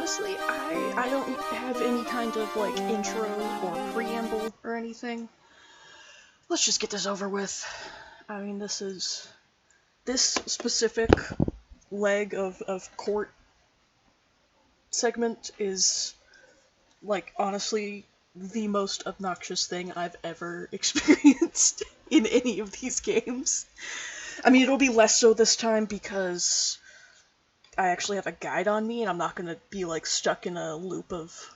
honestly, I don't have any kind of, like, intro or preamble or anything. Let's just get this over with. I mean, this specific leg of court segment is, like, honestly, the most obnoxious thing I've ever experienced in any of these games. I mean, it'll be less so this time because I actually have a guide on me, and I'm not gonna be, like, stuck in a loop of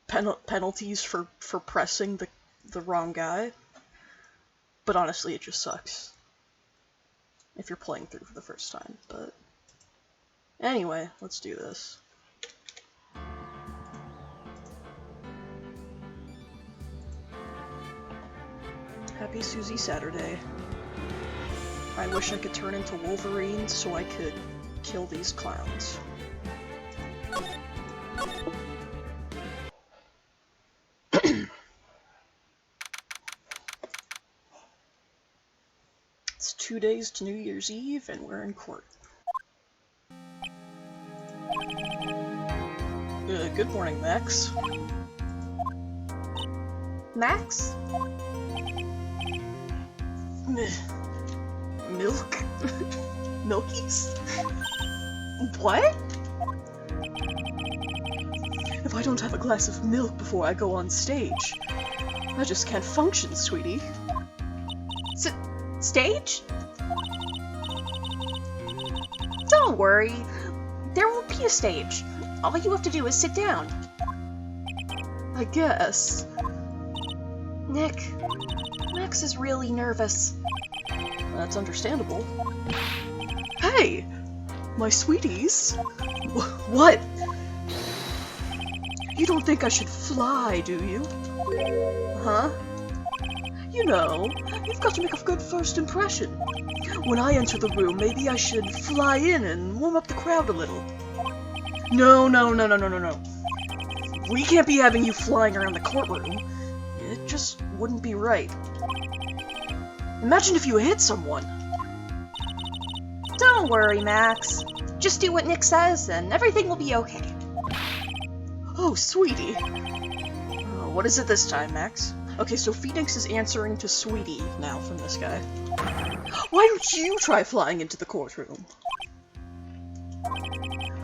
penalties for pressing the wrong guy. But honestly, it just sucks if you're playing through for the first time. But anyway, let's do this. Happy Susie Saturday. I wish I could turn into Wolverine so I could kill these clowns. It's 2 days to New Year's Eve and we're in court. Good morning, Max. Max? Milk? Milkies? What? If I don't have a glass of milk before I go on stage, I just can't function, sweetie. Stage? Don't worry. There won't be a stage. All you have to do is sit down. I guess. Nick, Max is really nervous. That's understandable. Hey! My sweeties! What? You don't think I should fly, do you? Huh? You know, you've got to make a good first impression. When I enter the room, maybe I should fly in and warm up the crowd a little. No. We can't be having you flying around the courtroom. It just wouldn't be right. Imagine if you hit someone. Don't worry, Max. Just do what Nick says, and everything will be okay. Oh, sweetie. What is it this time, Max? Okay, so Phoenix is answering to Sweetie now from this guy. Why don't you try flying into the courtroom?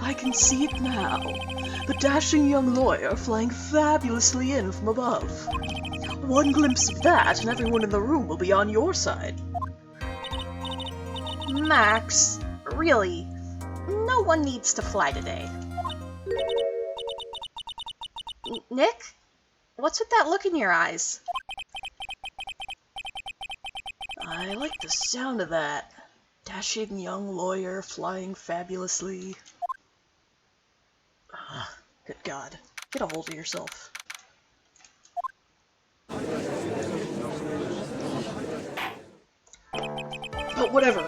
I can see it now. The dashing young lawyer flying fabulously in from above. One glimpse of that, and everyone in the room will be on your side. Max, really, no one needs to fly today. Nick? What's with that look in your eyes? I like the sound of that. Dashing young lawyer flying fabulously. Good God. Get a hold of yourself. But whatever.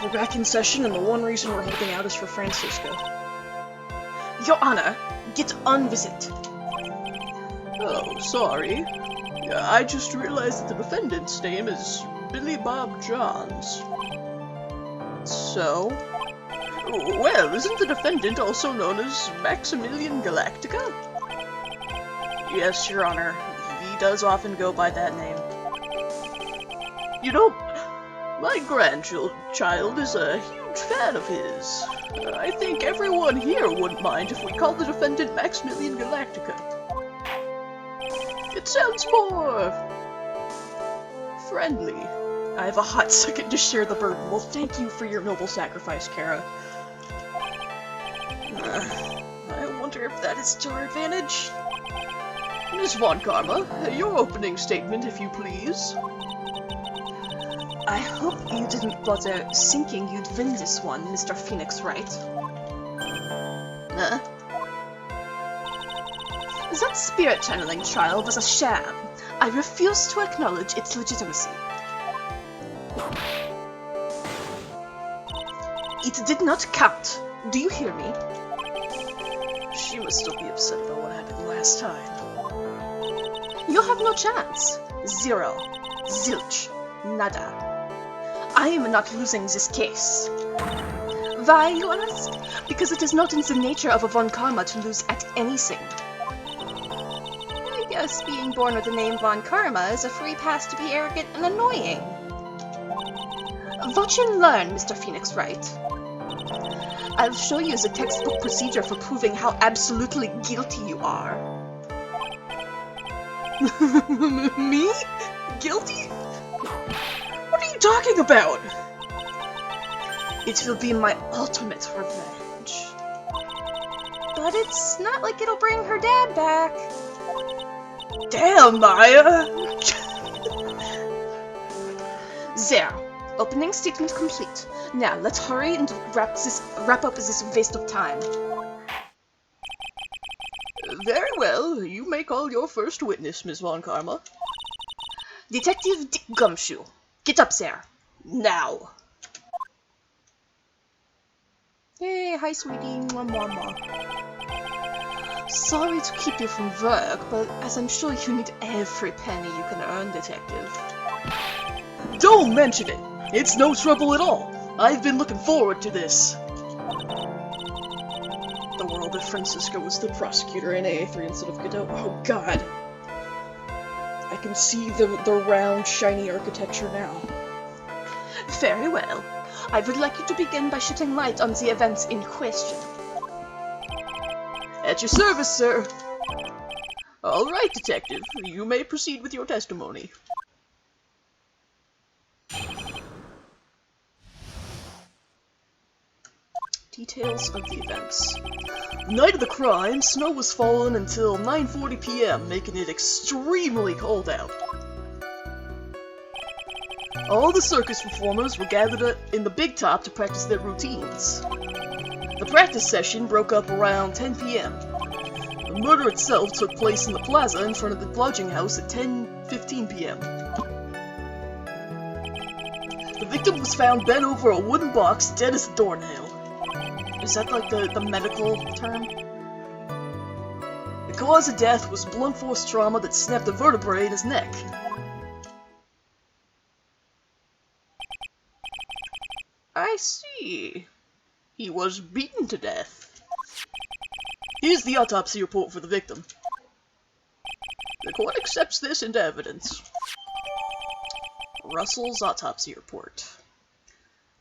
We're back in session, and the one reason we're holding out is for Francisco. Your Honor, get on visit. Oh, sorry. I just realized that the defendant's name is Billy Bob Johns. So? Well, isn't the defendant also known as Maximilian Galactica? Yes, Your Honor. He does often go by that name. You know, my grandchild is a huge fan of his. I think everyone here wouldn't mind if we called the defendant Maximilian Galactica. It sounds more friendly. I have a hot second to share the burden. Well, thank you for your noble sacrifice, Kara. I wonder if that is to our advantage. Miss Von Karma, your opening statement, if you please. I hope you didn't bother thinking you'd win this one, Mr. Phoenix, right? Huh? That spirit channeling trial was a sham. I refuse to acknowledge its legitimacy. It did not count. Do you hear me? She must still be upset about what happened last time. You have no chance. Zero. Zilch. Nada. I am not losing this case. Why, you ask? Because it is not in the nature of a Von Karma to lose at anything. I guess being born with the name Von Karma is a free pass to be arrogant and annoying. Watch and learn, Mr. Phoenix Wright. I'll show you the textbook procedure for proving how absolutely guilty you are. Me? Guilty? What are you talking about? It will be my ultimate revenge. But it's not like it'll bring her dad back. Damn, Maya! There. Opening statement complete. Now, let's hurry and wrap up this waste of time. Very well. You may call your first witness, Miss Von Karma. Detective Dick Gumshoe. Get up there. Now. Hey, hi, sweetie. Mwah, mwah, mwah. Sorry to keep you from work, but as I'm sure you need every penny you can earn, Detective. Don't mention it! It's no trouble at all. I've been looking forward to this. The world of Francisco was the prosecutor in AA3 instead of Godot. Oh god. I can see the round, shiny architecture now. Very well. I would like you to begin by shedding light on the events in question. At your service, sir. All right, Detective. You may proceed with your testimony. Details of the events. The night of the crime, snow was falling until 9:40 p.m., making it extremely cold out. All the circus performers were gathered in the big top to practice their routines. The practice session broke up around 10 p.m. The murder itself took place in the plaza in front of the lodging house at 10:15 p.m. The victim was found bent over a wooden box, dead as a doornail. Is that like the medical term? The cause of death was blunt force trauma that snapped a vertebrae in his neck. I see. He was beaten to death. Here's the autopsy report for the victim. The court accepts this into evidence. Russell's autopsy report.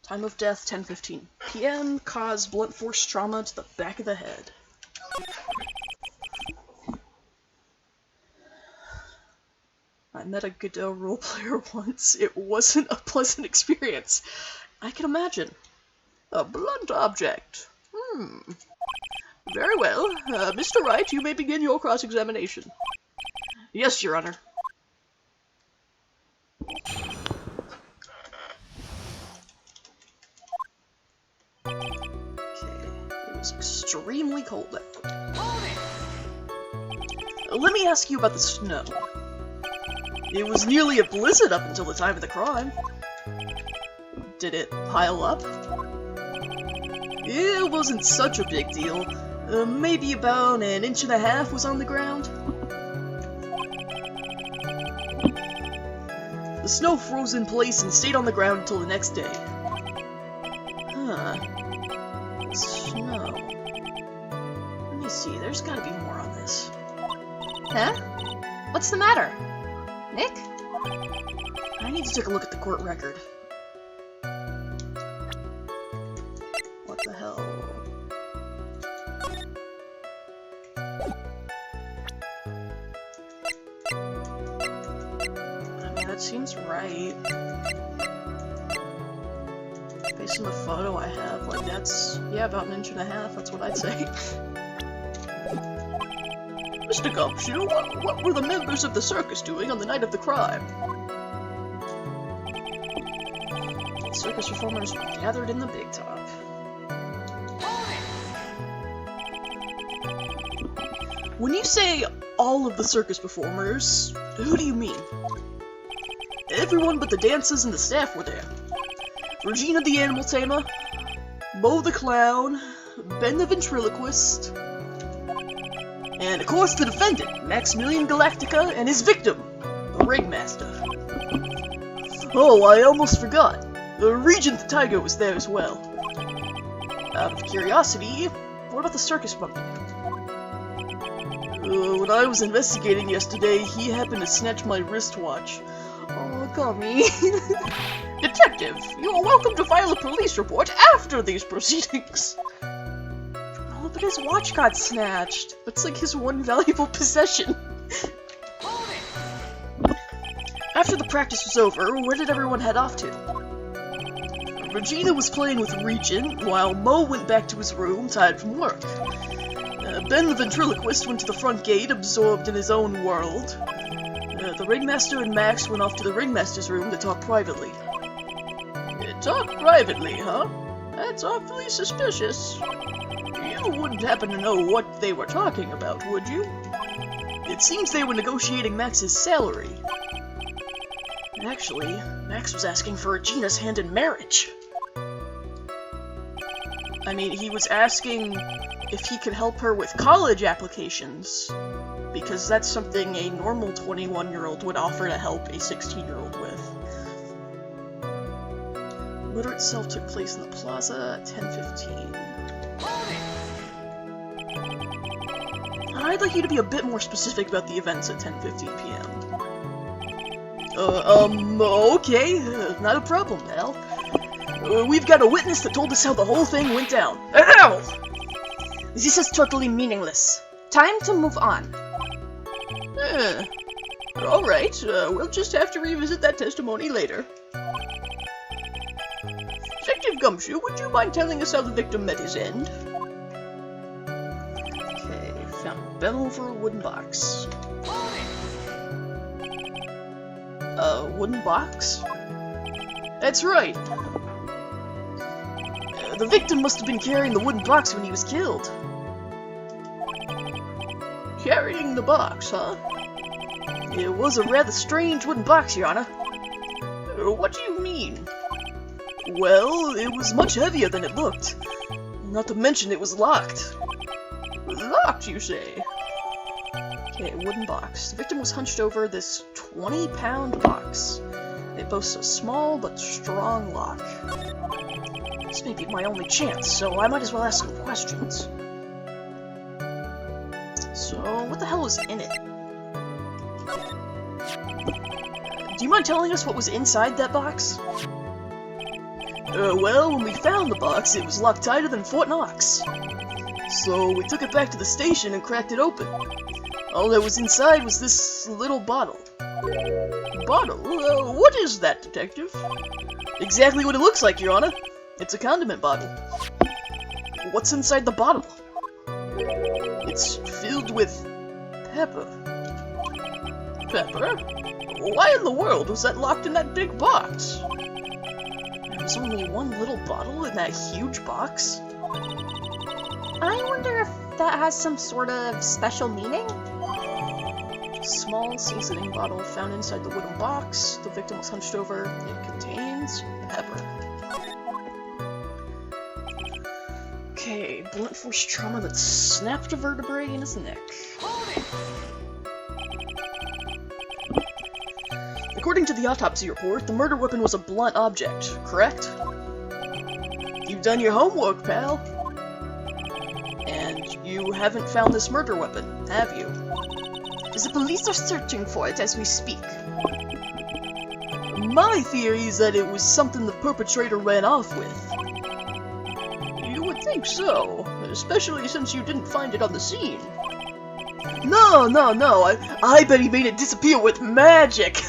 Time of death, 10:15 p.m. Cause blunt force trauma to the back of the head. I met a Godot roleplayer once. It wasn't a pleasant experience. I can imagine. A blunt object. Very well. Mr. Wright, you may begin your cross-examination. Yes, Your Honor. It was extremely cold out. Let me ask you about the snow. It was nearly a blizzard up until the time of the crime. Did it pile up? It wasn't such a big deal. Maybe about 1.5 inches was on the ground. The snow froze in place and stayed on the ground until the next day. Huh. Snow. Let me see, there's gotta be more on this. Huh? What's the matter? Nick? I need to take a look at the court record. What the hell? I mean, that seems right. Based on the photo I have, like that's, yeah, about 1.5 inches, that's what I'd say. Mr. Gumshoe, what were the members of the circus doing on the night of the crime? The circus performers were gathered in the big top. When you say all of the circus performers, who do you mean? Everyone but the dancers and the staff were there. Regina the animal tamer, Mo the clown, Ben the ventriloquist, and of course the defendant, Maximilian Galactica, and his victim, the ringmaster. Oh, I almost forgot. Regent the Tiger was there as well. Out of curiosity, what about the circus monkey? When I was investigating yesterday, he happened to snatch my wristwatch. Oh, Gummy. Detective, you are welcome to file a police report after these proceedings. Oh, but his watch got snatched. That's like his one valuable possession. After the practice was over, where did everyone head off to? Regina was playing with Regent, while Mo went back to his room, tired from work. Ben the ventriloquist went to the front gate, absorbed in his own world. The ringmaster and Max went off to the ringmaster's room to talk privately. Talk privately, huh? That's awfully suspicious. You wouldn't happen to know what they were talking about, would you? It seems they were negotiating Max's salary. Actually, Max was asking for Regina's hand in marriage. I mean, he was asking if he could help her with college applications, because that's something a normal 21-year-old would offer to help a 16-year-old with. The murder itself took place in the plaza at 10:15. I'd like you to be a bit more specific about the events at 10:15 p.m. Okay, not a problem, Al. We've got a witness that told us how the whole thing went down. Ow! This is totally meaningless. Time to move on. Alright, we'll just have to revisit that testimony later. Detective Gumshoe, would you mind telling us how the victim met his end? Okay, found bent over a wooden box. A wooden box? That's right. The victim must have been carrying the wooden box when he was killed. Carrying the box, huh? It was a rather strange wooden box, Your Honor. What do you mean? Well, it was much heavier than it looked. Not to mention it was locked. Locked, you say? Okay, wooden box. The victim was hunched over this 20-pound box. It boasts a small but strong lock. This may be my only chance, so I might as well ask some questions. So, what the hell was in it? Do you mind telling us what was inside that box? Well, when we found the box, it was locked tighter than Fort Knox. So, we took it back to the station and cracked it open. All that was inside was this little bottle. Bottle? What is that, Detective? Exactly what it looks like, Your Honor. It's a condiment bottle. What's inside the bottle? It's filled with pepper. Pepper? Why in the world was that locked in that big box? There was only one little bottle in that huge box? I wonder if that has some sort of special meaning? Small seasoning bottle found inside the wooden box. The victim was hunched over. It contains pepper. Okay, blunt force trauma that snapped a vertebrae in his neck. According to the autopsy report, the murder weapon was a blunt object, correct? You've done your homework, pal. And you haven't found this murder weapon, have you? The police are searching for it as we speak. My theory is that it was something the perpetrator ran off with. You would think so, especially since you didn't find it on the scene. No, I bet he made it disappear with magic!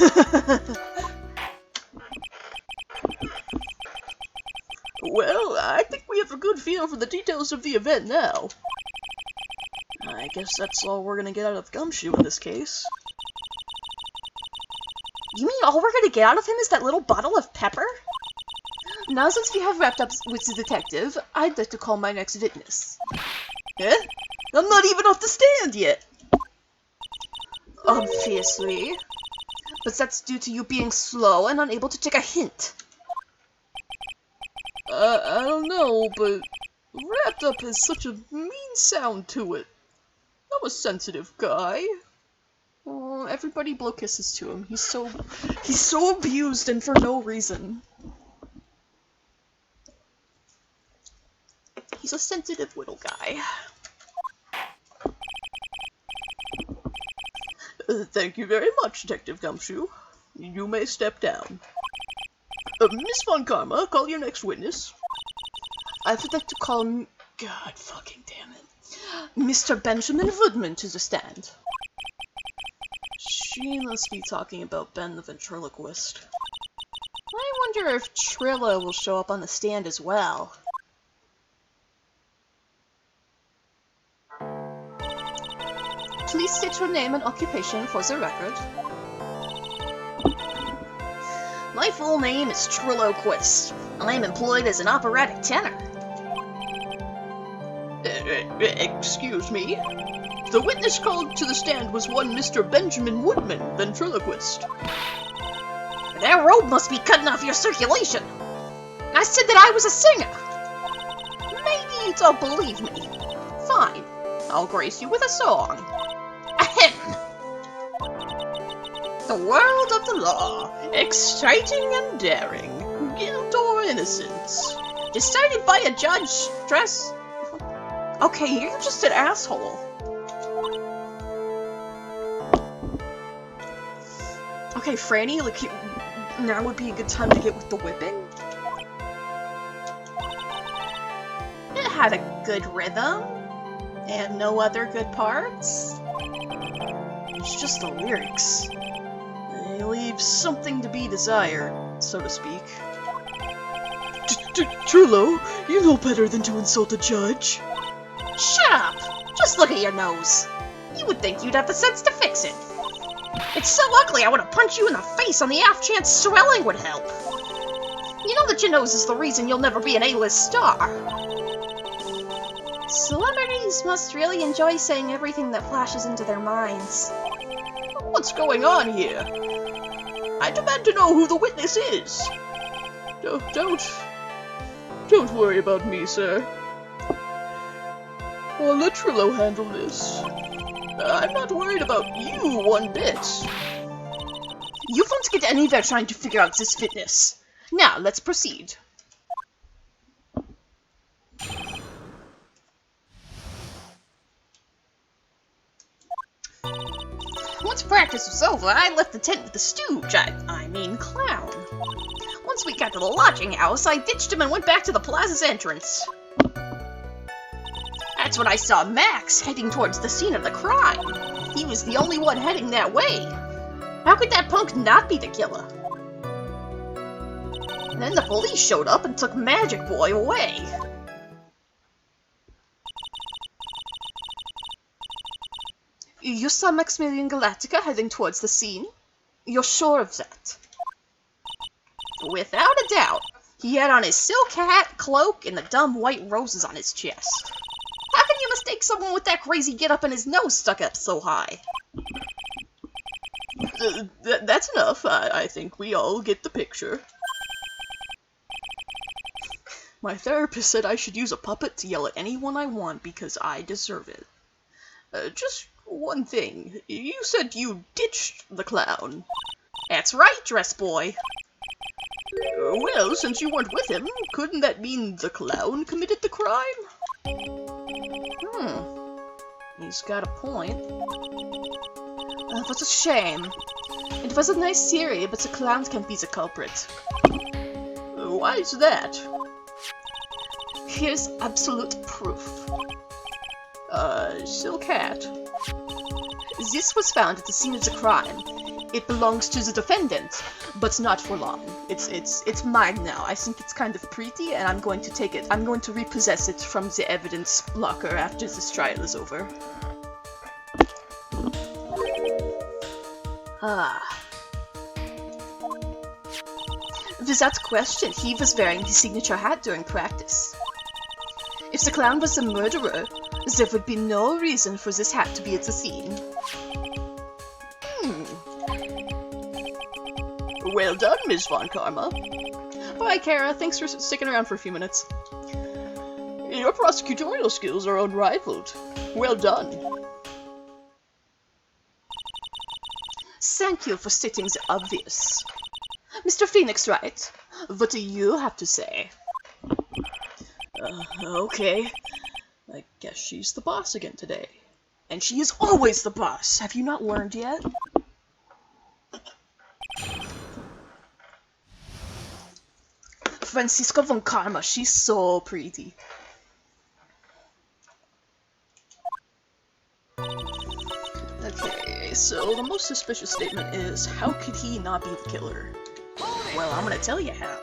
Well, I think we have a good feel for the details of the event now. I guess that's all we're gonna get out of Gumshoe in this case. You mean all we're gonna get out of him is that little bottle of pepper? Now since we have wrapped up with the detective, I'd like to call my next witness. Eh? I'm not even off the stand yet! Obviously. But that's due to you being slow and unable to take a hint. I don't know, but wrapped up has such a mean sound to it. I'm a sensitive guy. Oh, everybody blow kisses to him. He's so abused and for no reason. he's a sensitive little guy. Thank you very much, Detective Gumshoe. You may step down. Miss Von Karma, call your next witness. I would like to call God fucking damn it. Mr. Benjamin Woodman to the stand. She must be talking about Ben the ventriloquist. I wonder if Trilla will show up on the stand as well. Please state your name and occupation for the record. My full name is Trilloquist. I am employed as an operatic tenor. Excuse me? The witness called to the stand was one Mr. Benjamin Woodman, ventriloquist. That rope must be cutting off your circulation. I said that I was a singer. Maybe you don't believe me. Fine, I'll grace you with a song. Ahem. The world of the law, exciting and daring, guilt or innocence, decided by a judge, stress... Okay, you're just an asshole. Okay, Franny, like, now would be a good time to get with the whipping. It had a good rhythm, and no other good parts. It's just the lyrics. They leave something to be desired, so to speak. Trillo, you know better than to insult a judge. Shut up! Just look at your nose. You would think you'd have the sense to fix it. It's so ugly I want to punch you in the face on the off chance swelling would help. You know that your nose is the reason you'll never be an A-list star. Celebrities must really enjoy saying everything that flashes into their minds. What's going on here? I demand to know who the witness is. Don't worry about me, sir. I'll let Trillo handle this. I'm not worried about you one bit. You won't get anywhere trying to figure out this witness. Now, let's proceed. Once practice was over, I left the tent with the stooge, I mean clown. Once we got to the lodging house, I ditched him and went back to the plaza's entrance. That's when I saw Max heading towards the scene of the crime. He was the only one heading that way. How could that punk not be the killer? And then the police showed up and took Magic Boy away. You saw Maximilian Galactica heading towards the scene? You're sure of that? Without a doubt. He had on his silk hat, cloak, and the dumb white roses on his chest. How can you mistake someone with that crazy get-up and his nose stuck up so high? That's enough. I think we all get the picture. My therapist said I should use a puppet to yell at anyone I want because I deserve it. Just one thing. You said you ditched the clown. That's right, dress boy. Well, since you weren't with him, couldn't that mean the clown committed the crime? He's got a point. What a shame. It was a nice theory, but the clown can't be the culprit. Why's that? Here's absolute proof. Silk hat. This was found at the scene of the crime. It belongs to the defendant, but not for long. It's mine now. I think it's kind of pretty, and I'm going to take it. I'm going to repossess it from the evidence locker after this trial is over. Without question, he was wearing his signature hat during practice. If the clown was the murderer, there would be no reason for this hat to be at the scene. Well done, Ms. Von Karma. Bye, Kara. Thanks for sticking around for a few minutes. Your prosecutorial skills are unrivaled. Well done. Thank you for stating the obvious. Mr. Phoenix Wright, what do you have to say? Okay. I guess she's the boss again today. And she is always the boss. Have you not learned yet? Franziska von Karma, she's so pretty. Okay, so the most suspicious statement is, how could he not be the killer? Well, I'm gonna tell you how.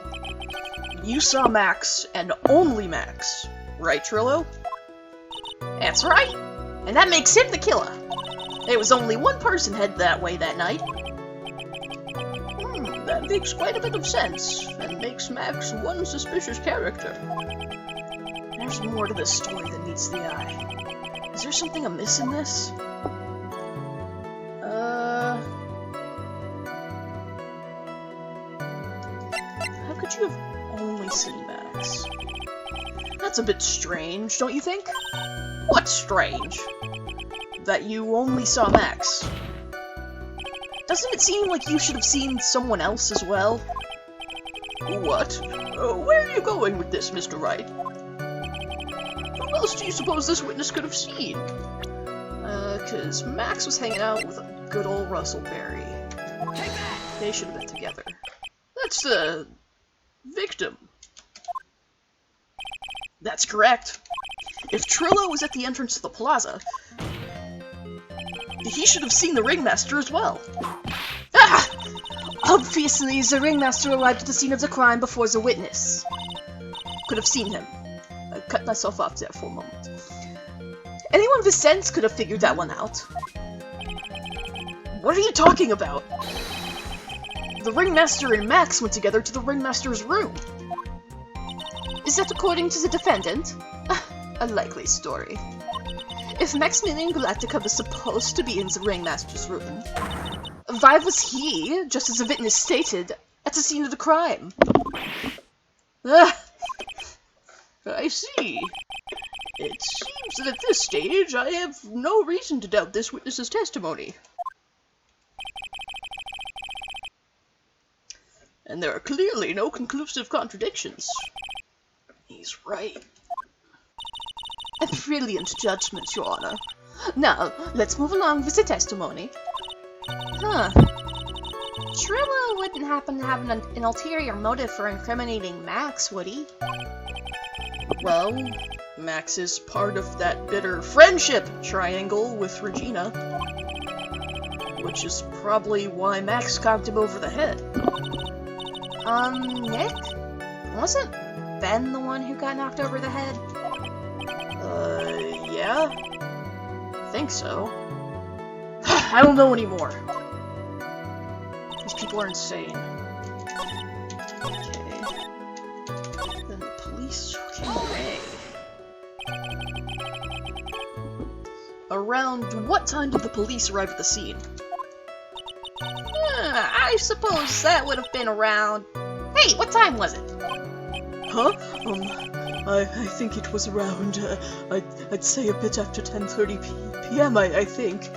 You saw Max, and only Max, right, Trillo? That's right. And that makes him the killer. There was only one person headed that way that night. That makes quite a bit of sense, and makes Max one suspicious character. There's more to this story than meets the eye. Is there something amiss in this? How could you have only seen Max? That's a bit strange, don't you think? What's strange? That you only saw Max. Doesn't it seem like you should have seen someone else as well? What? Where are you going with this, Mr. Wright? Who else do you suppose this witness could have seen? 'Cause Max was hanging out with a good old Russell Berry. They should have been together. That's the victim. That's correct. If Trillo was at the entrance to the plaza, he should have seen the ringmaster as well. Ah! Obviously, the ringmaster arrived at the scene of the crime before the witness. Could have seen him. I cut myself off there for a moment. Anyone with sense could have figured that one out. What are you talking about? The ringmaster and Max went together to the ringmaster's room. Is that according to the defendant? A likely story. If Maximilian Galactica was supposed to be in the ringmaster's room, why was he, just as the witness stated, at the scene of the crime? I see. It seems that at this stage I have no reason to doubt this witness's testimony. And there are clearly no conclusive contradictions. He's right. A brilliant judgment, Your Honor. Now, let's move along with the testimony. Trillo wouldn't happen to have an ulterior motive for incriminating Max, would he? Well, Max is part of that bitter friendship triangle with Regina. Which is probably why Max cocked him over the head. Nick? Wasn't Ben the one who got knocked over the head? Yeah? I think so. I don't know anymore. These people are insane. Okay. Then the police took him away. Around what time did the police arrive at the scene? I suppose that would have been around... Hey, what time was it? Huh? I think it was around, I'd say a bit after 10:30 p.m., I think.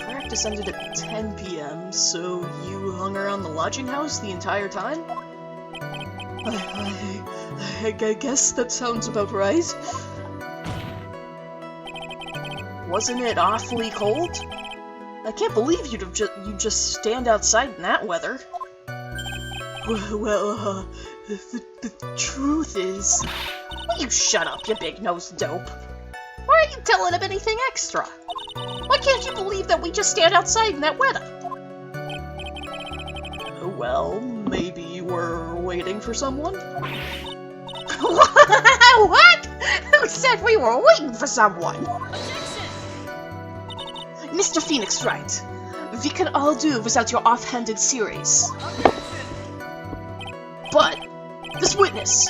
Practice ended at 10 p.m., so you hung around the lodging house the entire time? I guess that sounds about right. Wasn't it awfully cold? I can't believe you'd just stand outside in that weather. Well, the truth is... Will you shut up, you big-nosed dope? Why aren't you telling him anything extra? Why can't you believe that we just stand outside in that weather? Well, maybe you were waiting for someone? What? Who said we were waiting for someone? Mr. Phoenix Wright, we can all do without your offhanded series. But, this witness,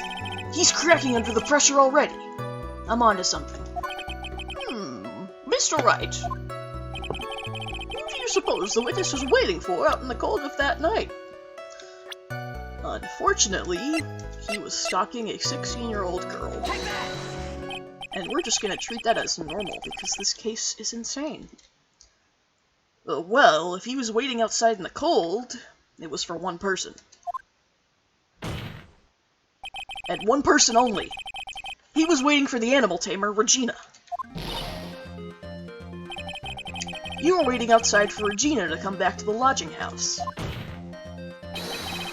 he's cracking under the pressure already. I'm onto something. Mr. Wright, who do you suppose the witness was waiting for out in the cold of that night? Unfortunately, he was stalking a 16-year-old girl. And we're just gonna treat that as normal because this case is insane. Well, if he was waiting outside in the cold, it was for one person. And one person only. He was waiting for the animal tamer, Regina. You were waiting outside for Regina to come back to the lodging house.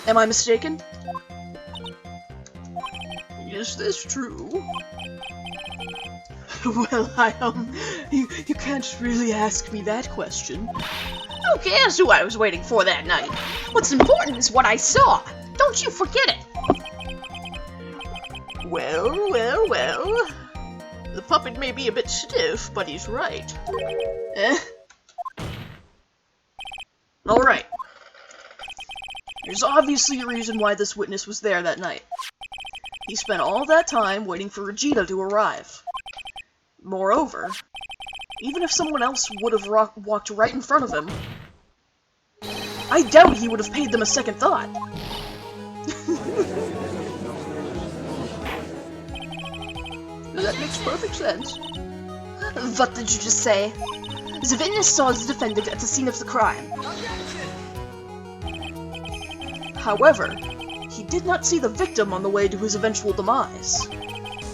Am I mistaken? Is this true? Well, you can't really ask me that question. Who cares who I was waiting for that night? What's important is what I saw. Don't you forget it. Well. The puppet may be a bit stiff, but he's right. Alright. There's obviously a reason why this witness was there that night. He spent all that time waiting for Regina to arrive. Moreover, even if someone else would have walked right in front of him, I doubt he would have paid them a second thought. That makes perfect sense. What did you just say? The witness saw the defendant at the scene of the crime. However, he did not see the victim on the way to his eventual demise.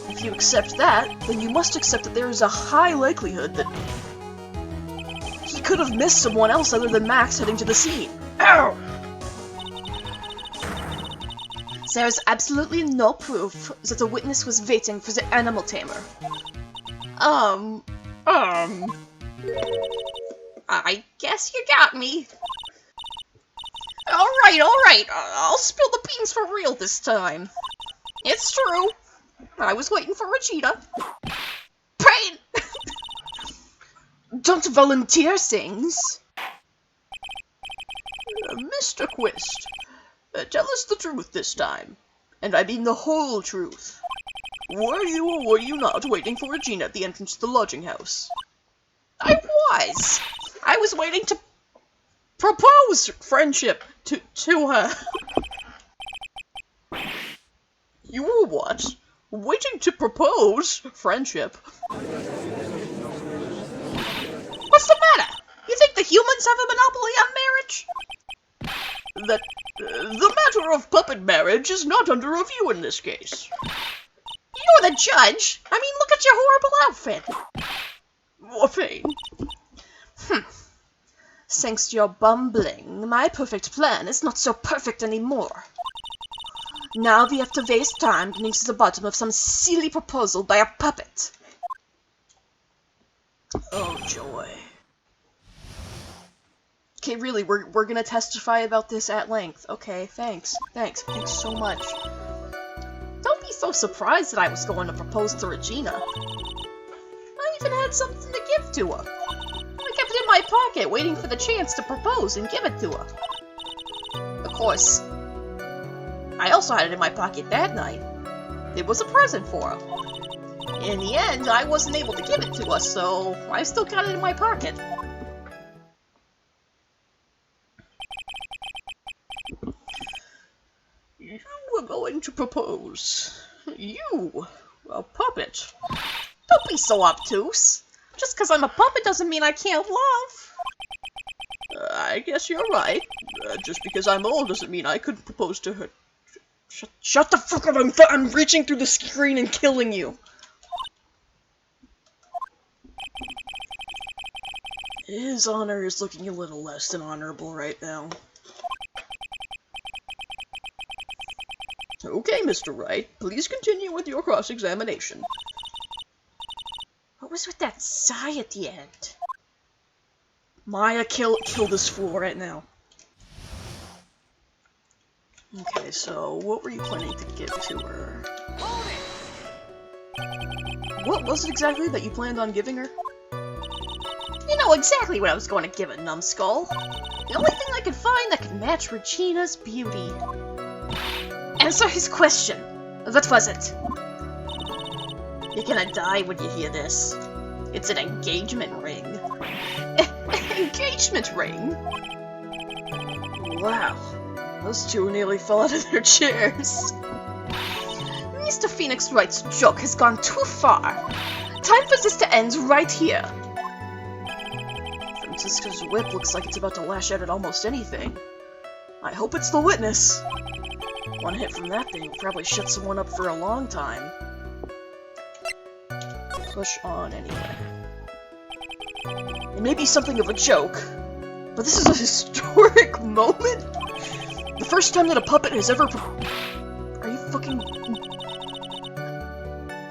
If you accept that, then you must accept that there is a high likelihood that he could have missed someone else other than Max heading to the scene. Ow! There is absolutely no proof that the witness was waiting for the animal tamer. I guess you got me. Alright, I'll spill the beans for real this time. It's true. I was waiting for Regina. Pain! Don't volunteer things. Mr. Quist, tell us the truth this time. And I mean the whole truth. Were you or were you not waiting for Regina at the entrance to the lodging house? I was. I was waiting to propose friendship to her. You were what? Waiting to propose friendship? What's the matter? You think the humans have a monopoly on marriage? That the matter of puppet marriage is not under review in this case. You're the judge. I mean, look at your horrible outfit. Morphine. Thanks to your bumbling, my perfect plan is not so perfect anymore. Now we have to waste time getting to the bottom of some silly proposal by a puppet. Oh, joy. Okay, really, we're gonna testify about this at length. Okay, thanks so much. Don't be so surprised that I was going to propose to Regina. I even had something to give to her. I kept it in my pocket, waiting for the chance to propose and give it to her. Of course, I also had it in my pocket that night. It was a present for her. In the end, I wasn't able to give it to her, so I still got it in my pocket. You were going to propose. You, a puppet. Don't be so obtuse. Just because I'm a puppet doesn't mean I can't love. I guess you're right. Just because I'm old doesn't mean I couldn't propose to her. Shut the fuck up! I'm reaching through the screen and killing you. His honor is looking a little less than honorable right now. Okay, Mr. Wright, please continue with your cross-examination. What was with that sigh at the end? Maya, kill this fool right now. Okay, so what were you planning to give to her? What was it exactly that you planned on giving her? You know exactly what I was going to give a numbskull. The only thing I could find that could match Regina's beauty. Answer his question. What was it? You're gonna die when you hear this. It's an engagement ring. Engagement ring? Wow. Those two nearly fell out of their chairs. Mr. Phoenix Wright's joke has gone too far. Time for this to end right here. Francisca's whip looks like it's about to lash out at almost anything. I hope it's the witness. One hit from that thing will probably shut someone up for a long time. Push on anyway. It may be something of a joke, but this is a historic moment. The first time that a puppet has ever... Are you fucking...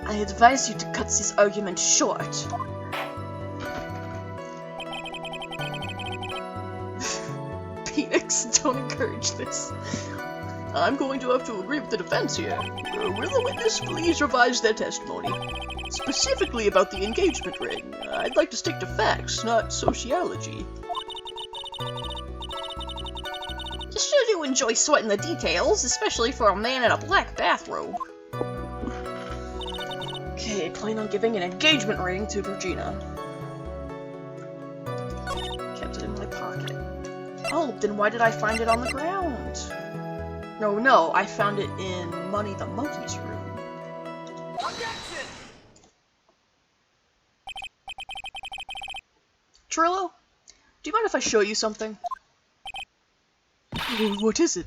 I advise you to cut this argument short. Phoenix, don't encourage this. I'm going to have to agree with the defense here. Will the witness please revise their testimony? Specifically about the engagement ring. I'd like to stick to facts, not sociology. You sure do enjoy sweating the details, especially for a man in a black bathrobe. Okay, plan on giving an engagement ring to Regina. Kept it in my pocket. Oh, then why did I find it on the ground? No, I found it in Money the Monkey's room. Trillo, do you mind if I show you something? What is it?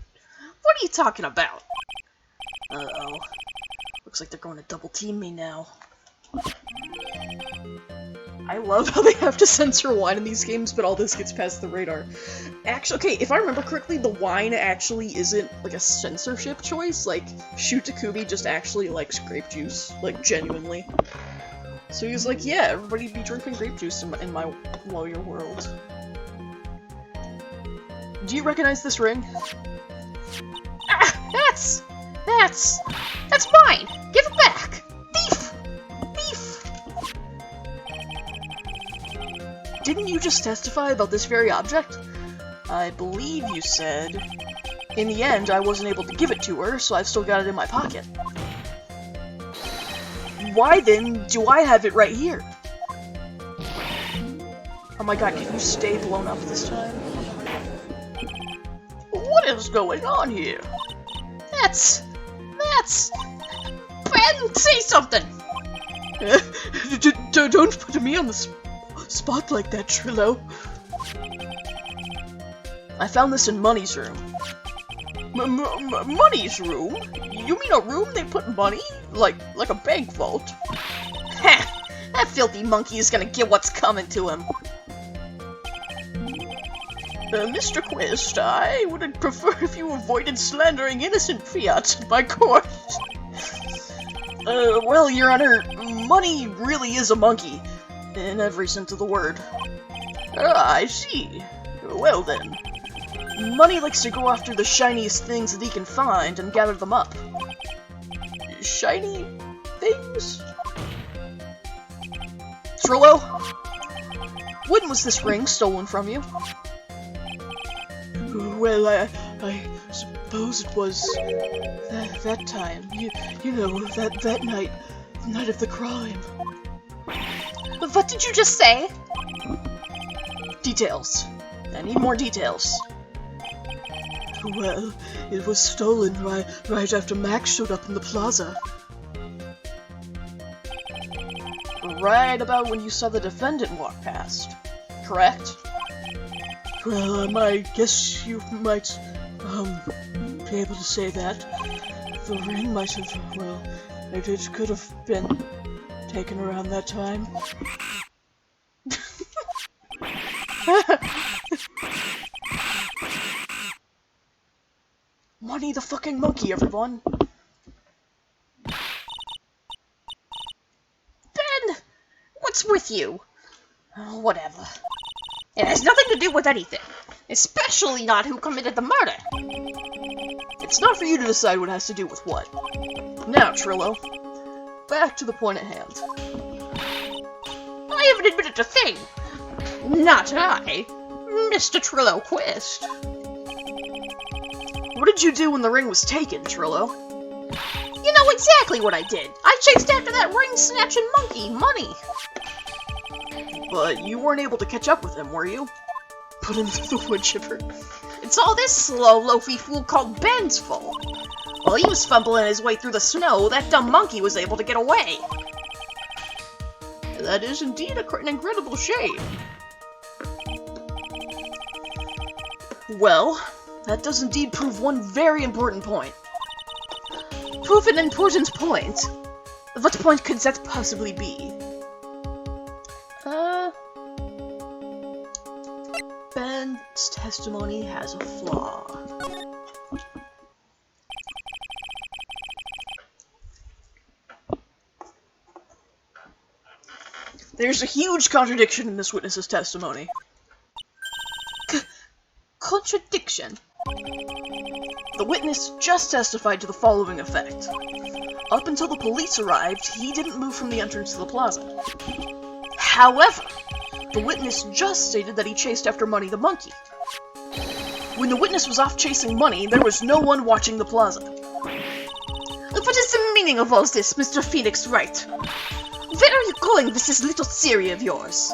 What are you talking about? Uh-oh. Looks like they're going to double team me now. I love how they have to censor wine in these games, but all this gets past the radar. Actually, okay, if I remember correctly, the wine actually isn't, like, a censorship choice. Like, Shoot Takubi just actually likes grape juice. Like, genuinely. So he was like, yeah, everybody be drinking grape juice in my lawyer world. Do you recognize this ring? Ah, that's mine! Give it back! Thief! Thief! Didn't you just testify about this very object? I believe you said... In the end, I wasn't able to give it to her, so I've still got it in my pocket. Why then do I have it right here? Oh my god, can you stay blown up this time? What is going on here? That's... Ben, say something! Don't put me on the spot like that, Trillo. I found this in Money's room. Money's room? You mean a room they put money? Like a bank vault? Ha! That filthy monkey is gonna get what's coming to him. Mr. Quist, I would prefer if you avoided slandering innocent fiats in my court. Well, Your Honor, Money really is a monkey, in every sense of the word. Ah, I see. Well then. Money likes to go after the shiniest things that he can find and gather them up. Shiny things? Trillo? When was this ring stolen from you? Well, I suppose it was that time. You know, that night, the night of the crime. What did you just say? Details. I need more details. Well, it was stolen right after Max showed up in the plaza. Right about when you saw the defendant walk past, correct? Well, I guess you might, be able to say that. The ring might have, well, it could have been taken around that time. Money the fucking monkey, everyone! Ben! What's with you? Oh, whatever. It has nothing to do with anything. Especially not who committed the murder. It's not for you to decide what has to do with what. Now, Trillo, back to the point at hand. I haven't admitted a thing. Not I, Mr. Trillo Quist. What did you do when the ring was taken, Trillo? You know exactly what I did. I chased after that ring-snatching monkey, Money. But you weren't able to catch up with him, were you? Put him through the wood chipper. It's all this slow, loafy fool called Ben's fault. While he was fumbling his way through the snow, that dumb monkey was able to get away. That is indeed an incredible shame. Well, that does indeed prove one very important point. Prove an important point. What point could that possibly be? Ben's testimony has a flaw. There's a huge contradiction in this witness's testimony. Contradiction? The witness just testified to the following effect. Up until the police arrived, he didn't move from the entrance to the plaza. However, the witness just stated that he chased after Money the Monkey. When the witness was off chasing Money, there was no one watching the plaza. What is the meaning of all this, Mr. Phoenix Wright? Where are you going with this little theory of yours?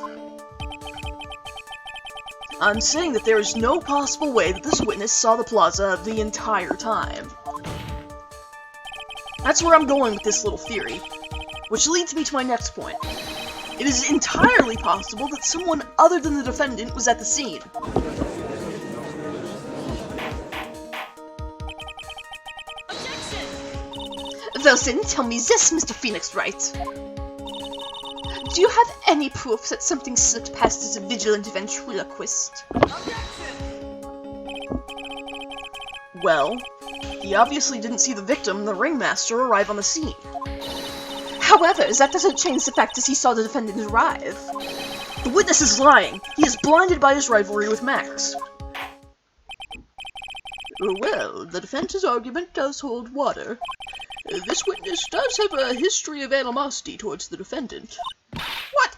I'm saying that there is no possible way that this witness saw the plaza the entire time. That's where I'm going with this little theory, which leads me to my next point. It is entirely possible that someone other than the defendant was at the scene. Well then, tell me this, Mr. Phoenix Wright. Do you have any proof that something slipped past as a vigilant ventriloquist? Well, he obviously didn't see the victim, the ringmaster, arrive on the scene. However, that doesn't change the fact that he saw the defendant arrive. The witness is lying. He is blinded by his rivalry with Max. Well, the defense's argument does hold water. This witness does have a history of animosity towards the defendant. What?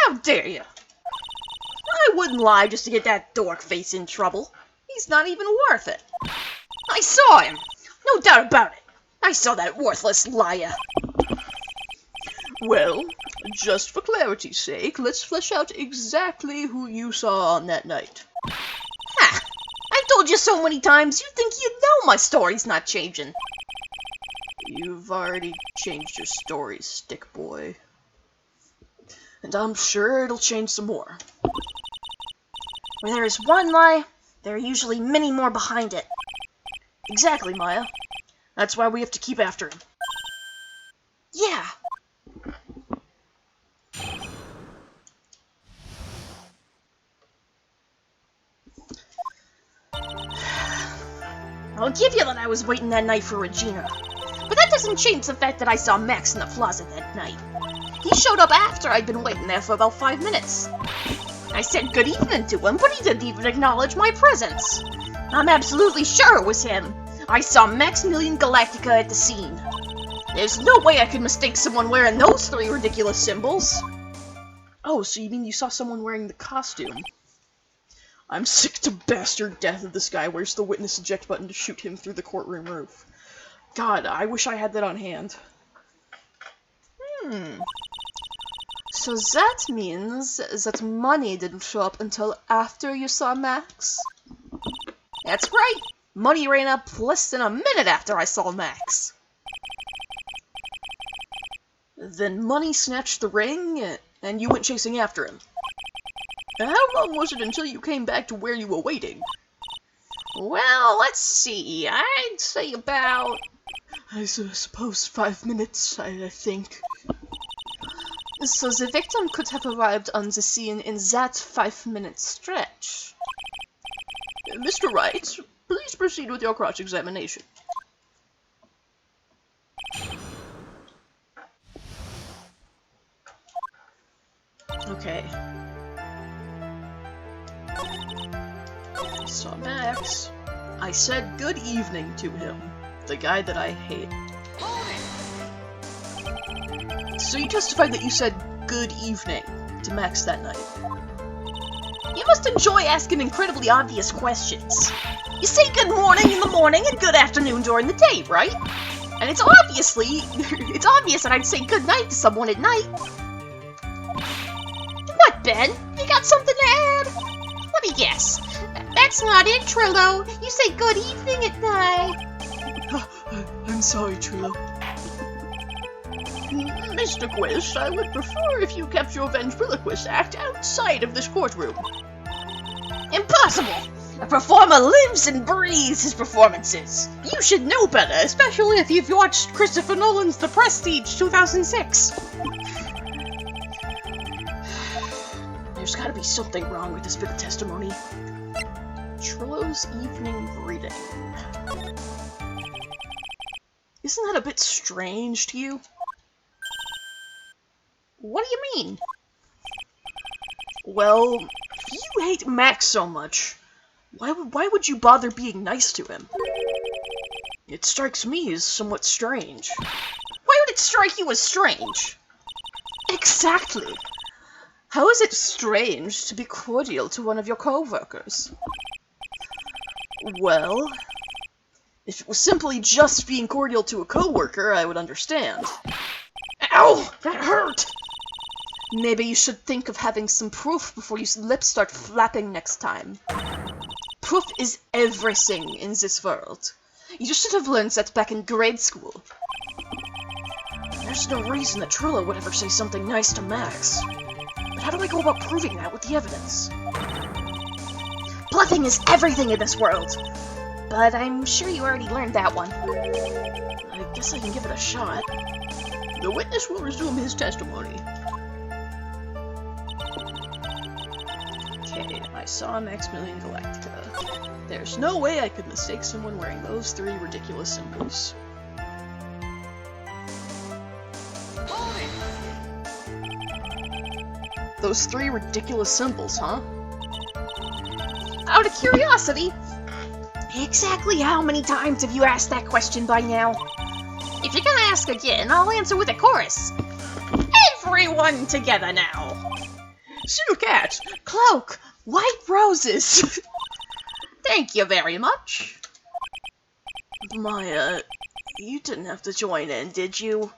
How dare you? I wouldn't lie just to get that dork face in trouble. He's not even worth it. I saw him. No doubt about it. I saw that worthless liar. Well, just for clarity's sake, let's flesh out exactly who you saw on that night. Ha! I've told you so many times, you think you know my story's not changing. You've already changed your story, stick boy. And I'm sure it'll change some more. Where there is one lie, there are usually many more behind it. Exactly, Maya. That's why we have to keep after him. Yeah. I'll give you that I was waiting that night for Regina. But that doesn't change the fact that I saw Max in the plaza that night. He showed up after I'd been waiting there for about 5 minutes. I said good evening to him, but he didn't even acknowledge my presence. I'm absolutely sure it was him. I saw Maximilian Galactica at the scene. There's no way I could mistake someone wearing those 3 ridiculous symbols. Oh, so you mean you saw someone wearing the costume? I'm sick to bastard death of this guy wears the witness eject button to shoot him through the courtroom roof. God, I wish I had that on hand. So that means that Money didn't show up until after you saw Max? That's right! Money ran up less than a minute after I saw Max. Then Money snatched the ring, and you went chasing after him. How long was it until you came back to where you were waiting? Well, let's see. I'd say about... I suppose 5 minutes, I think. So the victim could have arrived on the scene in that 5-minute stretch. Mr. Wright, please proceed with your cross-examination. Okay. Saw Max. I said good evening to him. The guy that I hate. So you testified that you said good evening to Max that night. You must enjoy asking incredibly obvious questions. You say good morning in the morning and good afternoon during the day, right? And it's obvious that I'd say good night to someone at night. What, Ben? You got something to add? Let me guess. That's not it, Trillo. You say good evening at night. I'm sorry, Trillo. Mr. Quist, I would prefer if you kept your ventriloquist act outside of this courtroom. Impossible! A performer lives and breathes his performances. You should know better, especially if you've watched Christopher Nolan's The Prestige 2006. There's gotta be something wrong with this bit of testimony. Trillo's evening greeting. Isn't that a bit strange to you? What do you mean? Well, if you hate Max so much, why would you bother being nice to him? It strikes me as somewhat strange. Why would it strike you as strange? Exactly! How is it strange to be cordial to one of your co-workers? Well, if it was simply just being cordial to a co-worker, I would understand. Ow! That hurt! Maybe you should think of having some proof before your lips start flapping next time. Proof is everything in this world. You should have learned that back in grade school. There's no reason that Trillo would ever say something nice to Max. But how do I go about proving that with the evidence? Bluffing is everything in this world. But I'm sure you already learned that one. I guess I can give it a shot. The witness will resume his testimony. Okay, I saw Maximilian Galactica. There's no way I could mistake someone wearing those three ridiculous symbols. Those three ridiculous symbols, huh? Out of curiosity, exactly how many times have you asked that question by now? If you're gonna ask again, I'll answer with a chorus. Everyone together now! Cat, Cloak, White Roses! Thank you very much. Maya, you didn't have to join in, did you?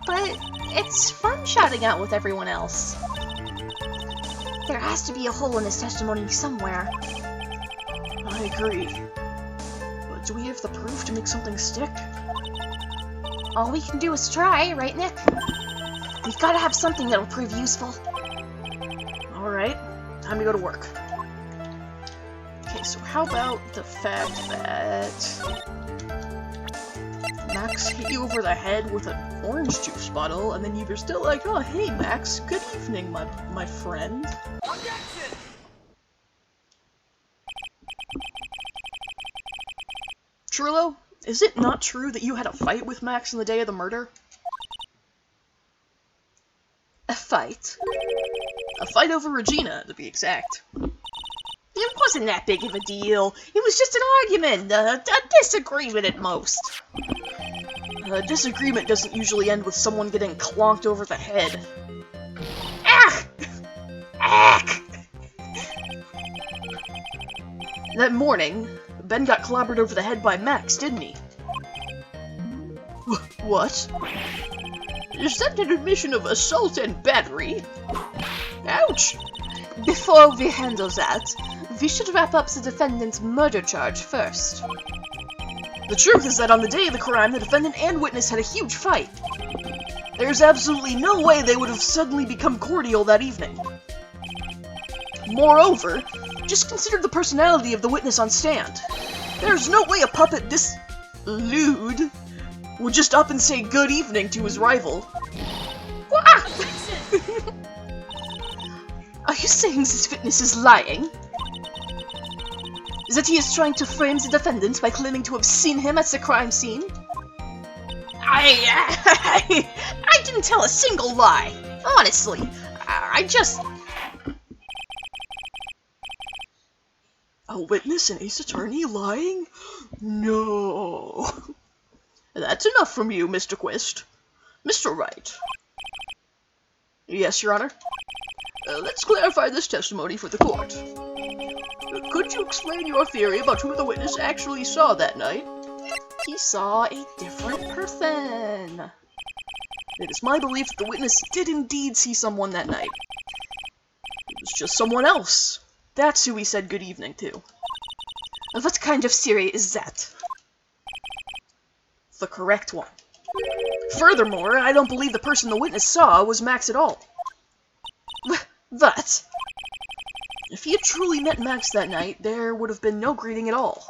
But it's fun shouting out with everyone else. There has to be a hole in this testimony somewhere. I agree. But do we have the proof to make something stick? All we can do is try, right, Nick? We've got to have something that'll prove useful. Alright, time to go to work. Okay, so how about the fact that Max hit you over the head with an orange juice bottle, and then you were still like, oh, hey, Max, good evening, my friend. Trillo, is it not true that you had a fight with Max on the day of the murder? A fight? A fight over Regina, to be exact. It wasn't that big of a deal. It was just an argument, a disagreement at most. A disagreement doesn't usually end with someone getting clonked over the head. Ah! Ah! That morning, Ben got clobbered over the head by Max, didn't he? What? Is that an admission of assault and battery? Ouch! Before we handle that, we should wrap up the defendant's murder charge first. The truth is that on the day of the crime, the defendant and witness had a huge fight. There's absolutely no way they would have suddenly become cordial that evening. Moreover, just consider the personality of the witness on stand. There's no way a puppet this lewd would just up and say good evening to his rival. Are you saying this witness is lying? That he is trying to frame the defendant by claiming to have seen him at the crime scene? I didn't tell a single lie. Honestly, I just... A witness and Ace Attorney lying? No. That's enough from you, Mr. Quist. Mr. Wright. Yes, Your Honor? Let's clarify this testimony for the court. Could you explain your theory about who the witness actually saw that night? He saw a different person. It is my belief that the witness did indeed see someone that night. It was just someone else. That's who he said good evening to. What kind of theory is that? The correct one. Furthermore, I don't believe the person the witness saw was Max at all. What? If he had truly met Max that night, there would have been no greeting at all.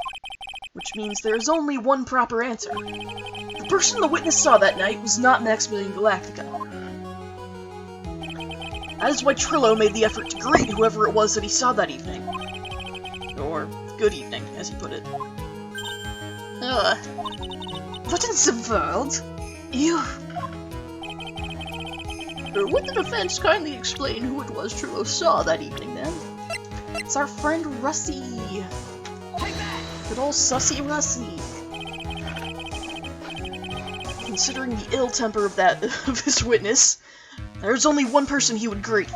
Which means there is only one proper answer. The person the witness saw that night was not Maximilian Galactica. That is why Trillo made the effort to greet whoever it was that he saw that evening. Or, good evening, as he put it. Ugh. What in the world? You... Would the defense kindly explain who it was Trillo saw that evening, then? It's our friend Russie. Good old sussy Russie. Considering the ill temper of this witness, there's only one person he would greet.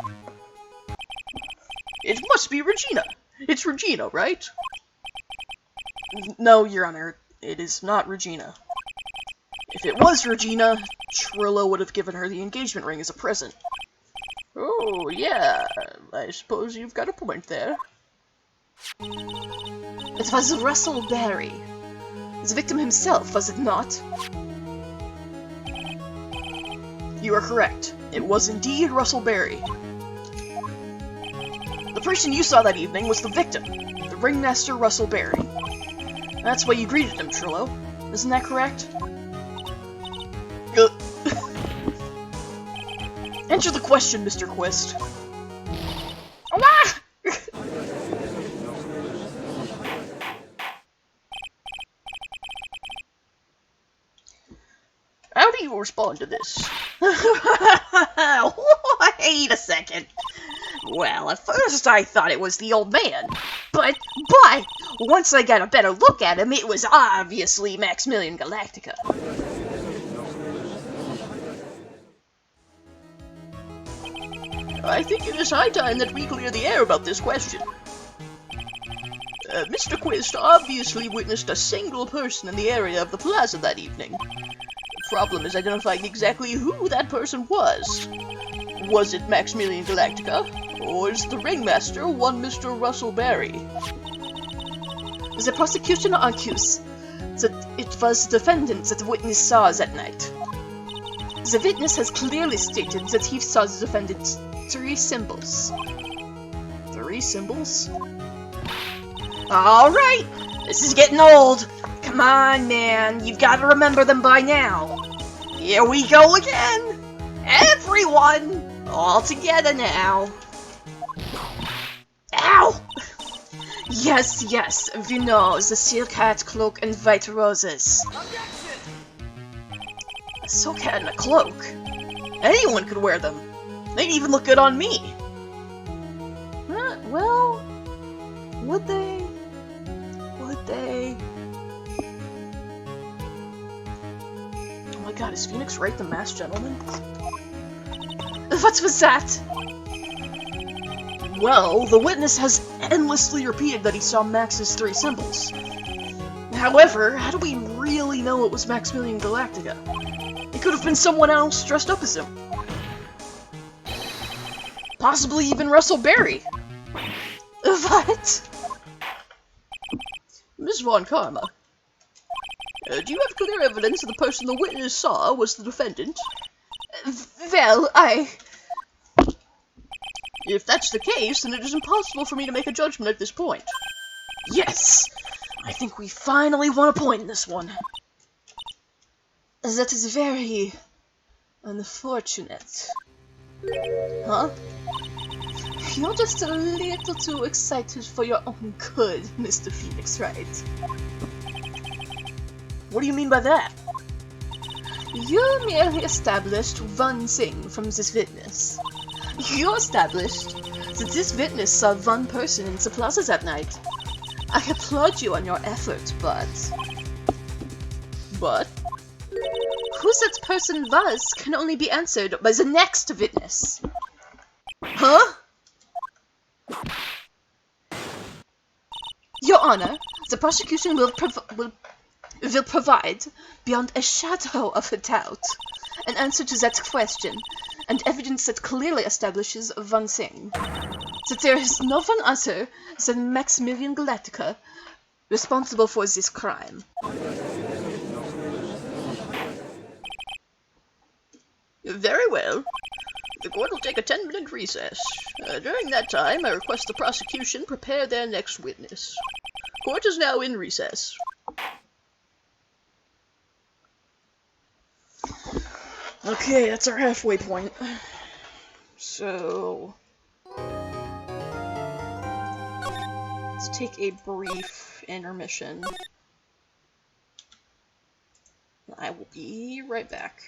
It must be Regina. It's Regina, right? No, Your Honor, it is not Regina. If it was Regina, Trillo would have given her the engagement ring as a present. Oh, yeah. I suppose you've got a point there. It was Russell Barry. The victim himself, was it not? You are correct. It was indeed Russell Barry. The person you saw that evening was the victim, the ringmaster Russell Barry. That's why you greeted him, Trillo. Isn't that correct? Answer the question, Mr. Quist. Ah! How do you respond to this? Wait a second. Well, at first I thought it was the old man, but once I got a better look at him, it was obviously Maximilian Galactica. I think it is high time that we clear the air about this question. Mr. Quist obviously witnessed a single person in the area of the plaza that evening. The problem is identifying exactly who that person was. Was it Maximilian Galactica, or is the ringmaster one Mr. Russell Barry? The prosecution argues that it was the defendant that the witness saw that night. The witness has clearly stated that he saw the defendant's 3 symbols. 3 symbols? Alright, this is getting old. Come on, man, you've got to remember them by now. Here we go again. Everyone, all together now. Ow! Yes, we know, the silk hat, cloak, and white roses. A silk hat and a cloak? Anyone could wear them. They'd even look good on me. Well, would they? Would they? Oh my god, is Phoenix Wright the masked gentleman? What was that? Well, the witness has endlessly repeated that he saw Max's 3 symbols. However, how do we really know it was Maximilian Galactica? It could have been someone else dressed up as him. Possibly even Russell Barry. What? Miss Von Karma, do you have clear evidence that the person the witness saw was the defendant? Well, If that's the case, then it is impossible for me to make a judgment at this point. Yes! I think we finally won a point in this one. That is very... unfortunate. Huh? You're just a little too excited for your own good, Mr. Phoenix Wright. What do you mean by that? You merely established one thing from this witness. You established that this witness saw one person in the plaza that night. I applaud you on your effort, but... But? Who that person was can only be answered by the next witness. Huh? Your Honor, the prosecution will provide, beyond a shadow of a doubt, an answer to that question, and evidence that clearly establishes one thing. That there is no one other than Maximilian Galactica responsible for this crime. Very well. The court will take a 10-minute recess. During that time, I request the prosecution prepare their next witness. Court is now in recess. Okay, that's our halfway point. So... let's take a brief intermission. I will be right back.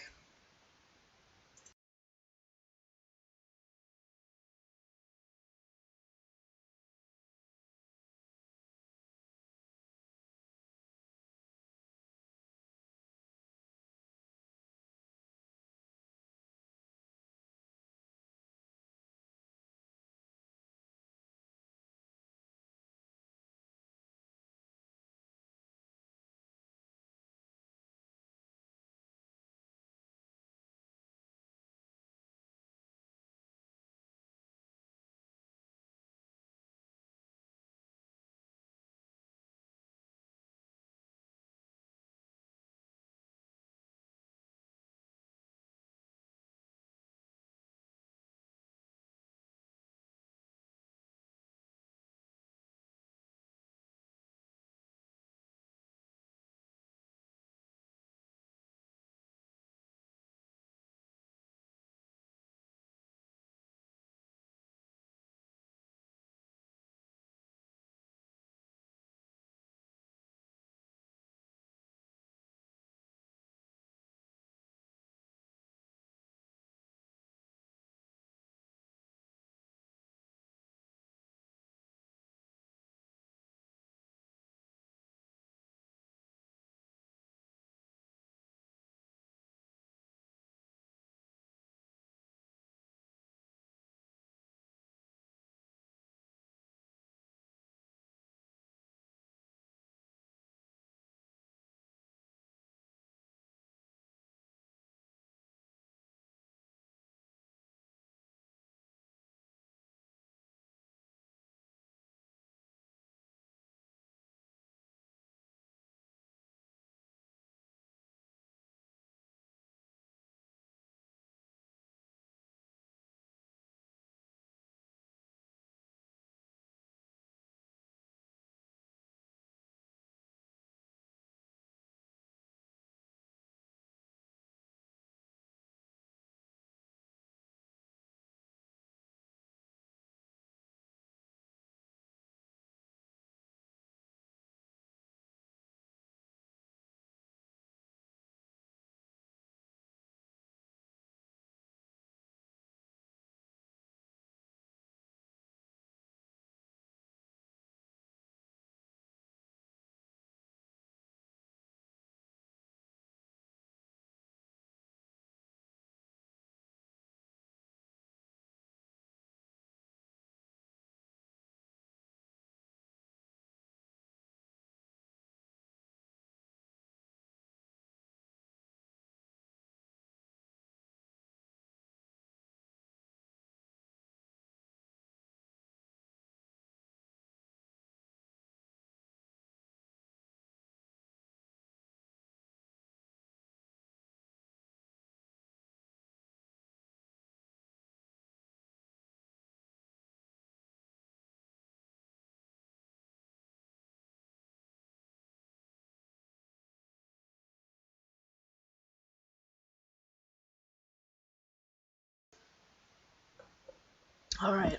Alright,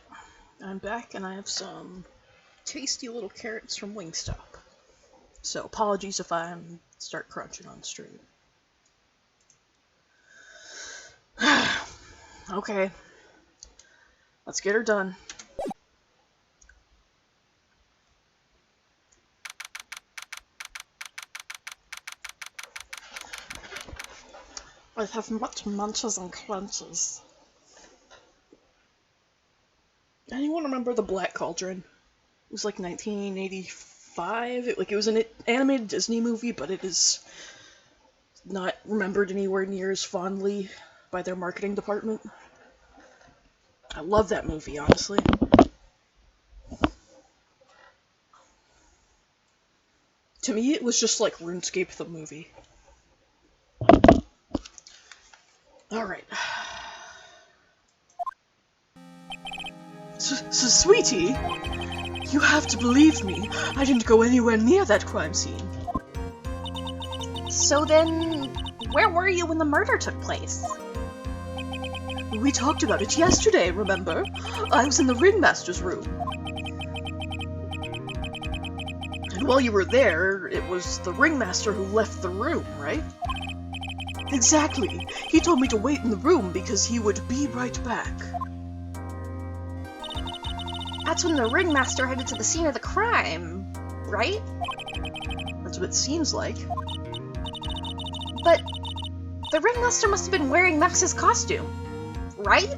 I'm back and I have some tasty little carrots from Wingstop. So apologies if I start crunching on stream. Okay, let's get her done. I have much munches and crunches. Anyone remember The Black Cauldron? It was like 1985. It was an animated Disney movie, but it is not remembered anywhere near as fondly by their marketing department. I love that movie, honestly. To me, it was just like RuneScape the movie. Alright. Sweetie, you have to believe me. I didn't go anywhere near that crime scene. So then, where were you when the murder took place? We talked about it yesterday, remember? I was in the ringmaster's room. And while you were there, it was the ringmaster who left the room, right? Exactly. He told me to wait in the room because he would be right back. That's when the ringmaster headed to the scene of the crime, right? That's what it seems like. But the ringmaster must have been wearing Max's costume, right?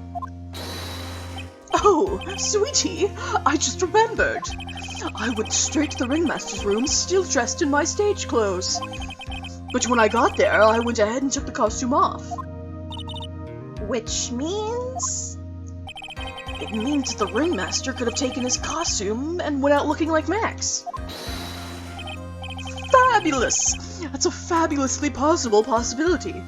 Oh, Sweetie, I just remembered. I went straight to the ringmaster's room, still dressed in my stage clothes. But when I got there, I went ahead and took the costume off. Which means... It means the ringmaster could have taken his costume and went out looking like Max. Fabulous! That's a fabulously possible possibility.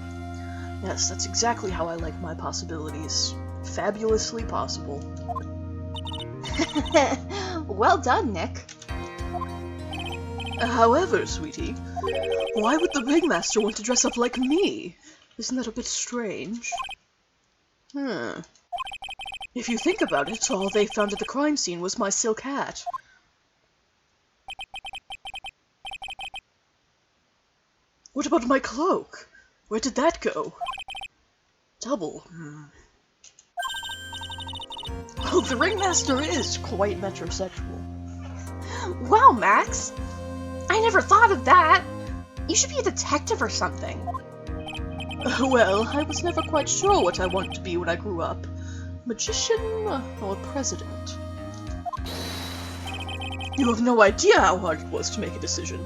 Yes, that's exactly how I like my possibilities. Fabulously possible. Well done, Nick. However, Sweetie, why would the ringmaster want to dress up like me? Isn't that a bit strange? If you think about it, all they found at the crime scene was my silk hat. What about my cloak? Where did that go? Double. Oh, the ringmaster is quite metrosexual. Wow, Max! I never thought of that! You should be a detective or something. Well, I was never quite sure what I wanted to be when I grew up. Magician or president? You have no idea how hard it was to make a decision.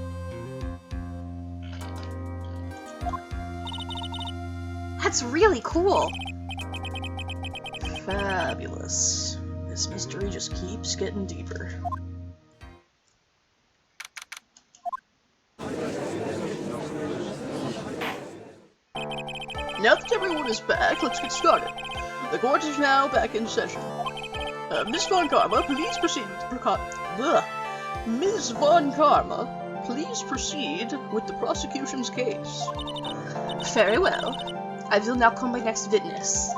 That's really cool. Fabulous. This mystery just keeps getting deeper. Now that everyone is back, let's get started. The court is now back in session. Miss Von Karma, please proceed. Ms. Von Karma, please proceed with the prosecution's case. Very well. I will now call my next witness.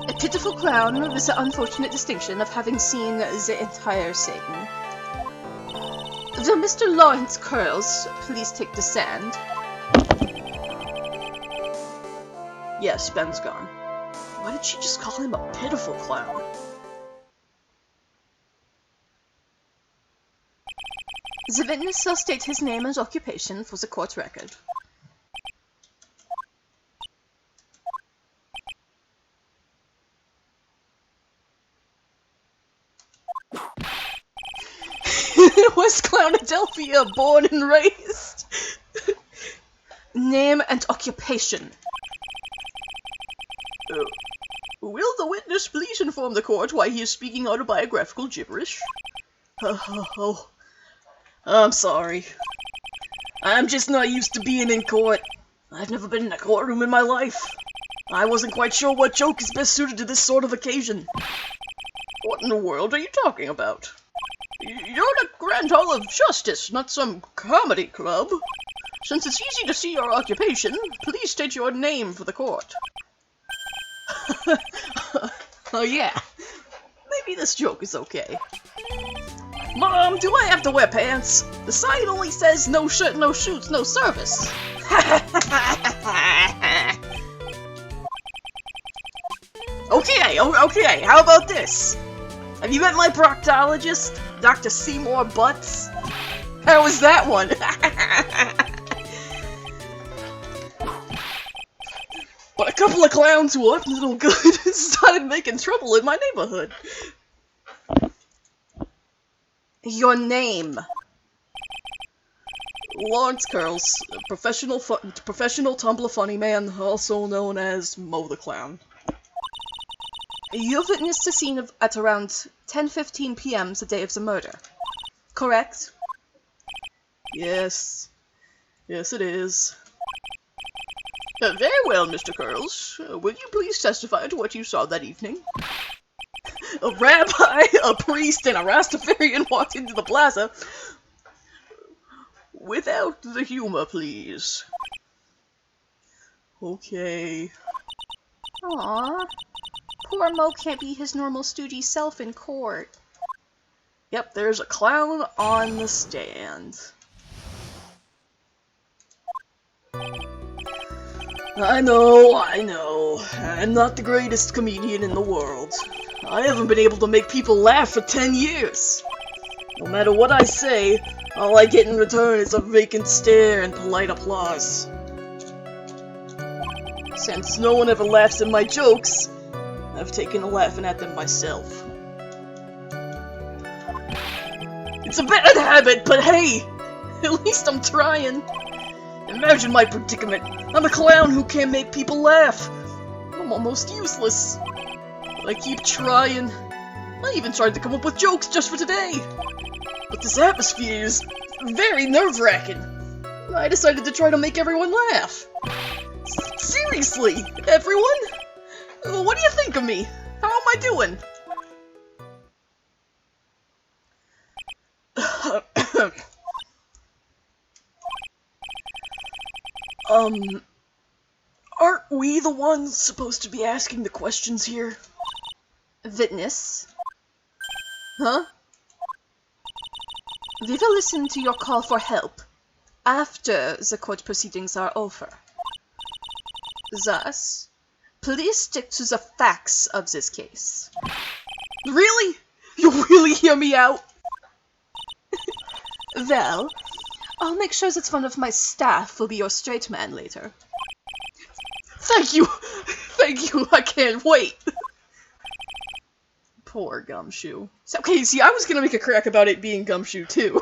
A pitiful clown with the unfortunate distinction of having seen the entire scene. Will Mr. Lawrence Curls please take the stand? Yes, Ben's gone. Why did she just call him a pitiful clown? The witness shall state his name and occupation for the court record. Was Clownadelphia born and raised? Name and occupation. Will the witness please inform the court why he is speaking autobiographical gibberish? I'm sorry. I'm just not used to being in court. I've never been in a courtroom in my life. I wasn't quite sure what joke is best suited to this sort of occasion. What in the world are you talking about? You're the Grand Hall of Justice, not some comedy club. Since it's easy to see your occupation, please state your name for the court. Oh yeah, maybe this joke is okay. Mom, do I have to wear pants? The sign only says no shirt, no shoots, no service. Okay, how about this? Have you met my proctologist, Dr. Seymour Butts? How was that one? But a couple of clowns who aren't little good started making trouble in my neighborhood. Your name. Lawrence Curls, professional Tumblr funny man, also known as Mo the Clown. You witnessed the scene at around 10:15 p.m. the day of the murder, correct? Yes. Yes, it is. Very well, Mr. Curls. Will you please testify to what you saw that evening? A rabbi, a priest, and a Rastafarian walked into the plaza. Without the humor, please. Okay. Aww. Poor Mo can't be his normal stoogey self in court. Yep, there's a clown on the stand. I know. I'm not the greatest comedian in the world. I haven't been able to make people laugh for 10 years. No matter what I say, all I get in return is a vacant stare and polite applause. Since no one ever laughs at my jokes, I've taken to laughing at them myself. It's a bad habit, but hey! At least I'm trying. Imagine my predicament. I'm a clown who can't make people laugh. I'm almost useless. But I keep trying. I even tried to come up with jokes just for today. But this atmosphere is very nerve-wracking. I decided to try to make everyone laugh. Seriously, everyone? What do you think of me? How am I doing? Aren't we the ones supposed to be asking the questions here? Witness, Huh? we will listen to your call for help after the court proceedings are over. Thus, please stick to the facts of this case. Really? You really hear me out? Well, I'll make sure that one of my staff will be your straight man later. Thank you! Thank you, I can't wait! Poor Gumshoe. Okay, see, I was gonna make a crack about it being Gumshoe, too.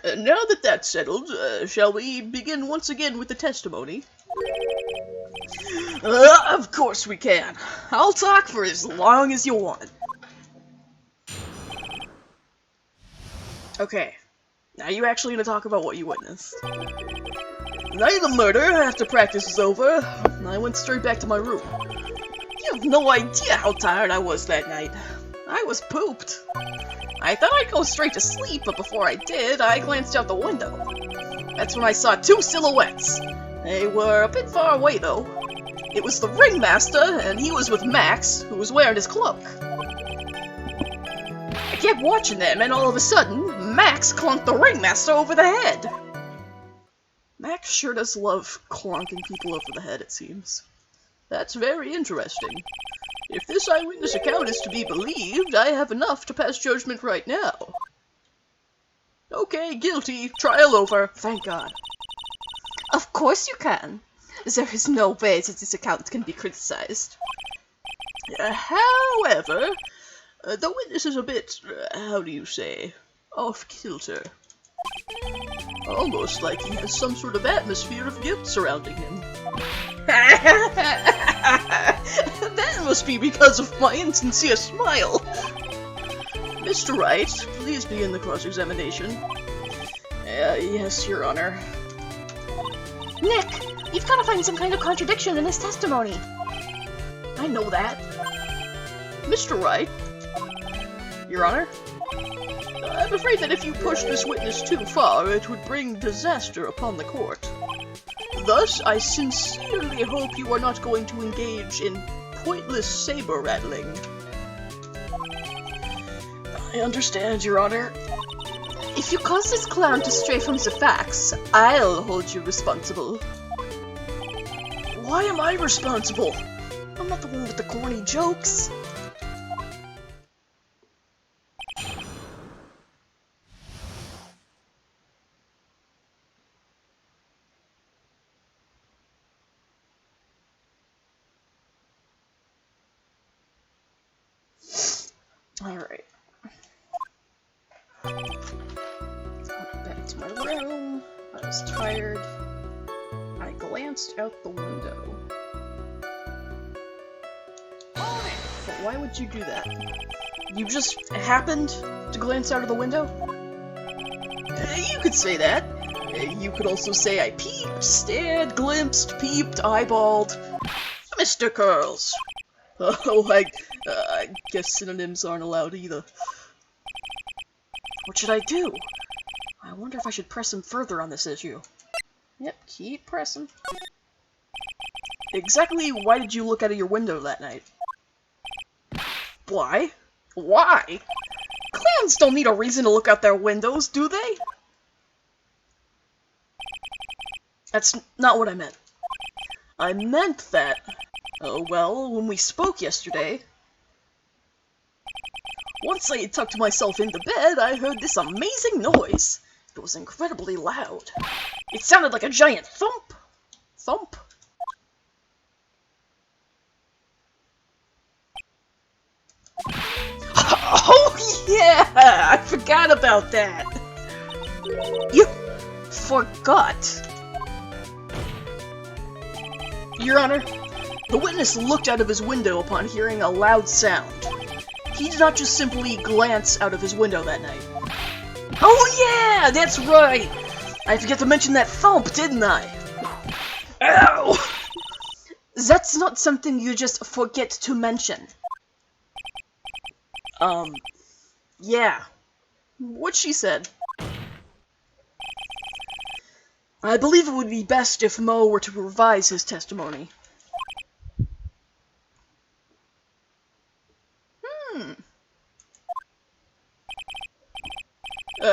Now that that's settled, shall we begin once again with the testimony? Of course we can. I'll talk for as long as you want. Okay, now you actually gonna talk about what you witnessed. The night of the murder, after practice was over, I went straight back to my room. You have no idea how tired I was that night. I was pooped. I thought I'd go straight to sleep, but before I did, I glanced out the window. That's when I saw two silhouettes. They were a bit far away, though. It was the ringmaster, and he was with Max, who was wearing his cloak. I kept watching them, and all of a sudden, Max clunked the ringmaster over the head. Max sure does love clunking people over the head, it seems. That's very interesting. If this eyewitness account is to be believed, I have enough to pass judgment right now. Okay, guilty. Trial over. Thank God. Of course you can. There is no way that this account can be criticized. However, the witness is a bit, how do you say, off-kilter. Almost like he has some sort of atmosphere of guilt surrounding him. That must be because of my insincere smile. Mr. Wright, please begin the cross-examination. Yes, Your Honor. Nick, you've got to find some kind of contradiction in his testimony. I know that. Mr. Wright? Your Honor? I'm afraid that if you push this witness too far, it would bring disaster upon the court. Thus, I sincerely hope you are not going to engage in pointless saber-rattling. I understand, Your Honor. If you cause this clown to stray from the facts, I'll hold you responsible. Why am I responsible? I'm not the one with the corny jokes. Alright. Back to my room. I was tired. I glanced out the window. But why would you do that? You just happened to glance out of the window? You could say that. You could also say I peeped, stared, glimpsed, peeped, eyeballed. Mr. Curls. Oh, I guess synonyms aren't allowed either. What should I do? I wonder if I should press him further on this issue. Yep, keep pressing. Exactly why did you look out of your window that night? Why? Why? Clowns don't need a reason to look out their windows, do they? That's not what I meant. I meant that, well, when we spoke yesterday, once I tucked myself into bed, I heard this amazing noise. It was incredibly loud. It sounded like a giant thump. Thump. Oh yeah! I forgot about that! You forgot? Your Honor, the witness looked out of his window upon hearing a loud sound. He did not just simply glance out of his window that night. Oh yeah! That's right! I forgot to mention that thump, didn't I? Ow! That's not something you just forget to mention. Yeah. What she said. I believe it would be best if Mo were to revise his testimony.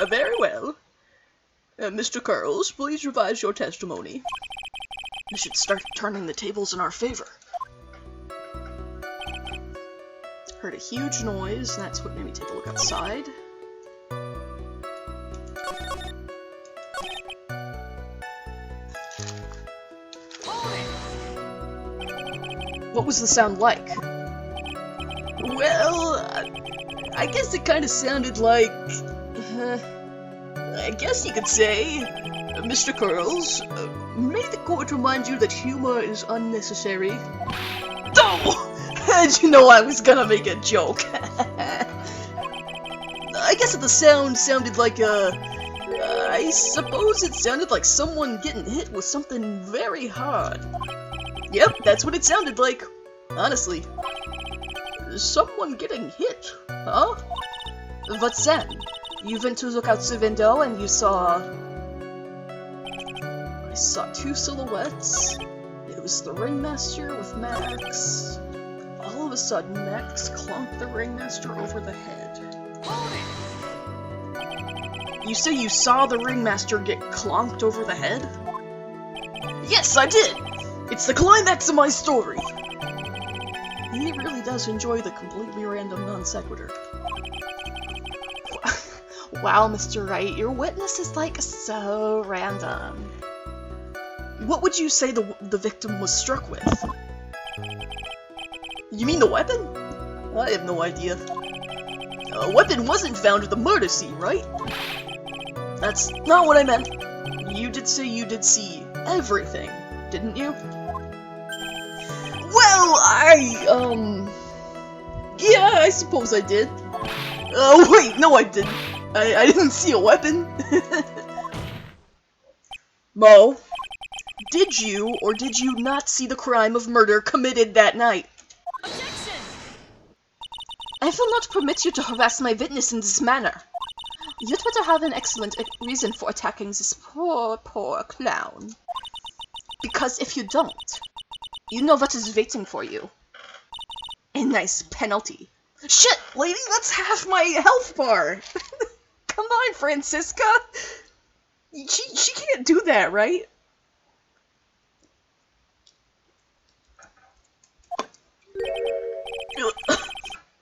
Very well. Mr. Curls, please revise your testimony. I should start turning the tables in our favor. Heard a huge noise, and that's what made me take a look outside. What was the sound like? Well, I guess it kind of sounded like... I guess you could say, Mr. Curls, may the court remind you that humor is unnecessary. Oh! How'd you know I was gonna make a joke? I guess the sound sounded like I suppose it sounded like someone getting hit with something very hard. Yep, that's what it sounded like. Honestly. Someone getting hit, huh? But then, you went to look out the window and you saw... I saw two silhouettes. It was the Ringmaster with Max. All of a sudden, Max clunked the Ringmaster over the head. You say you saw the Ringmaster get clonked over the head? Yes, I did! It's the climax of my story! He really does enjoy the completely random non sequitur. Wow, Mr. Wright, your witness is like so random. What would you say the victim was struck with? You mean the weapon? I have no idea. A weapon wasn't found at the murder scene, right? That's not what I meant. You did say you did see everything, didn't you? Well, yeah, I suppose I did. Oh, wait, no I didn't. I didn't see a weapon. Mo, did you or did you not see the crime of murder committed that night? Objection! I will not permit you to harass my witness in this manner. You'd better have an excellent reason for attacking this poor clown. Because if you don't, you know what is waiting for you. A nice penalty. Shit, lady, that's half my health bar! Come on, Francisca! She can't do that, right?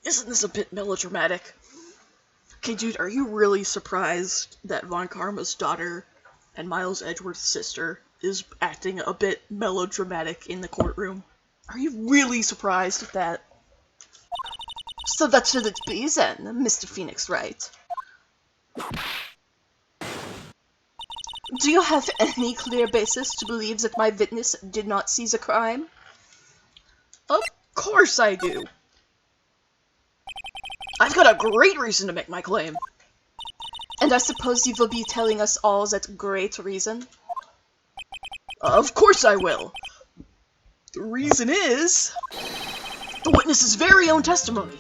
Isn't this a bit melodramatic? Okay, dude, are you really surprised that Von Karma's daughter and Miles Edgeworth's sister is acting a bit melodramatic in the courtroom? Are you really surprised at that? So that should it be then, Mr. Phoenix Wright. Do you have any clear basis to believe that my witness did not see the crime? Of course I do. I've got a great reason to make my claim. And I suppose you will be telling us all that great reason? Of course I will. The reason is... The witness's very own testimony.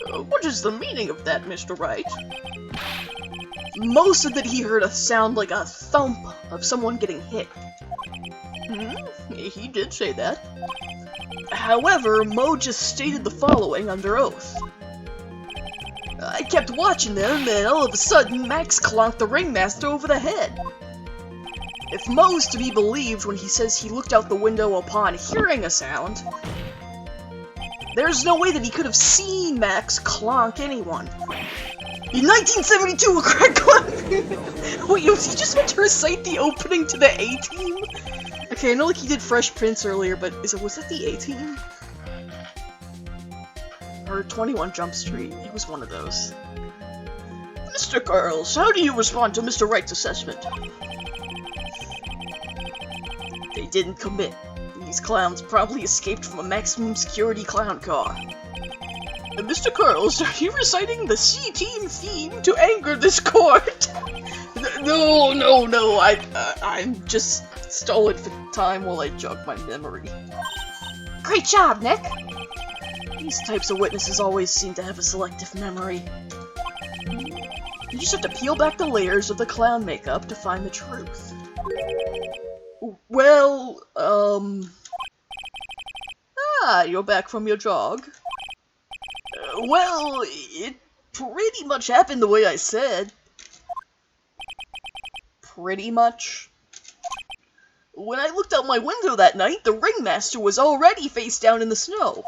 What is the meaning of that, Mr. Wright? Mo said that he heard a sound like a thump of someone getting hit. He did say that. However, Mo just stated the following under oath. I kept watching them, and all of a sudden, Max clonked the ringmaster over the head. If Mo's to be believed when he says he looked out the window upon hearing a sound, there's no way that he could have seen Max clonk anyone. In 1972, a crack clock! Wait, was he just meant to recite the opening to the A-Team? Okay, I know like he did Fresh Prince earlier, but was that the A-Team? Or 21 Jump Street? It was one of those. Mr. Girls, how do you respond to Mr. Wright's assessment? They didn't commit. These clowns probably escaped from a maximum security clown car. Mr. Curls, are you reciting the C-Team theme to anger this court? No, I'm just stalling for time while I jog my memory. Great job, Nick! These types of witnesses always seem to have a selective memory. You just have to peel back the layers of the clown makeup to find the truth. Well, you're back from your jog. Well, it pretty much happened the way I said. Pretty much. When I looked out my window that night, the ringmaster was already face down in the snow.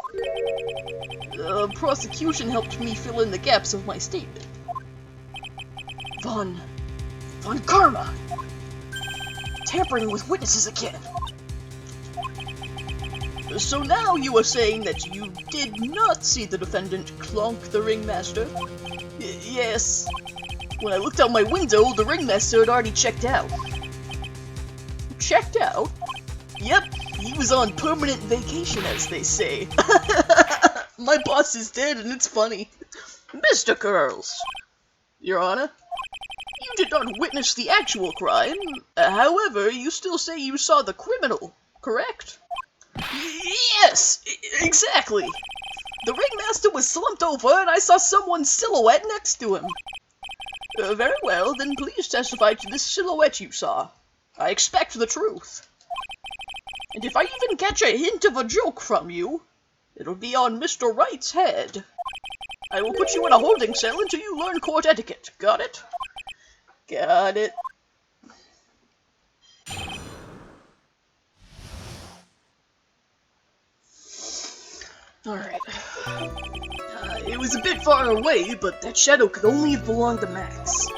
The prosecution helped me fill in the gaps of my statement. Von Karma! Tampering with witnesses again. So now you are saying that you did not see the defendant clonk the ringmaster? Yes. When I looked out my window, the ringmaster had already checked out. Checked out? Yep, he was on permanent vacation, as they say. My boss is dead, and it's funny. Mr. Curls. Your Honor? You did not witness the actual crime. However, you still say you saw the criminal, correct? Yes, exactly. The ringmaster was slumped over, and I saw someone's silhouette next to him. Very well, then please testify to this silhouette you saw. I expect the truth. And if I even catch a hint of a joke from you, it'll be on Mr. Wright's head. I will put you in a holding cell until you learn court etiquette. Got it? Got it. Alright. It was a bit far away, but that shadow could only have belonged to Max.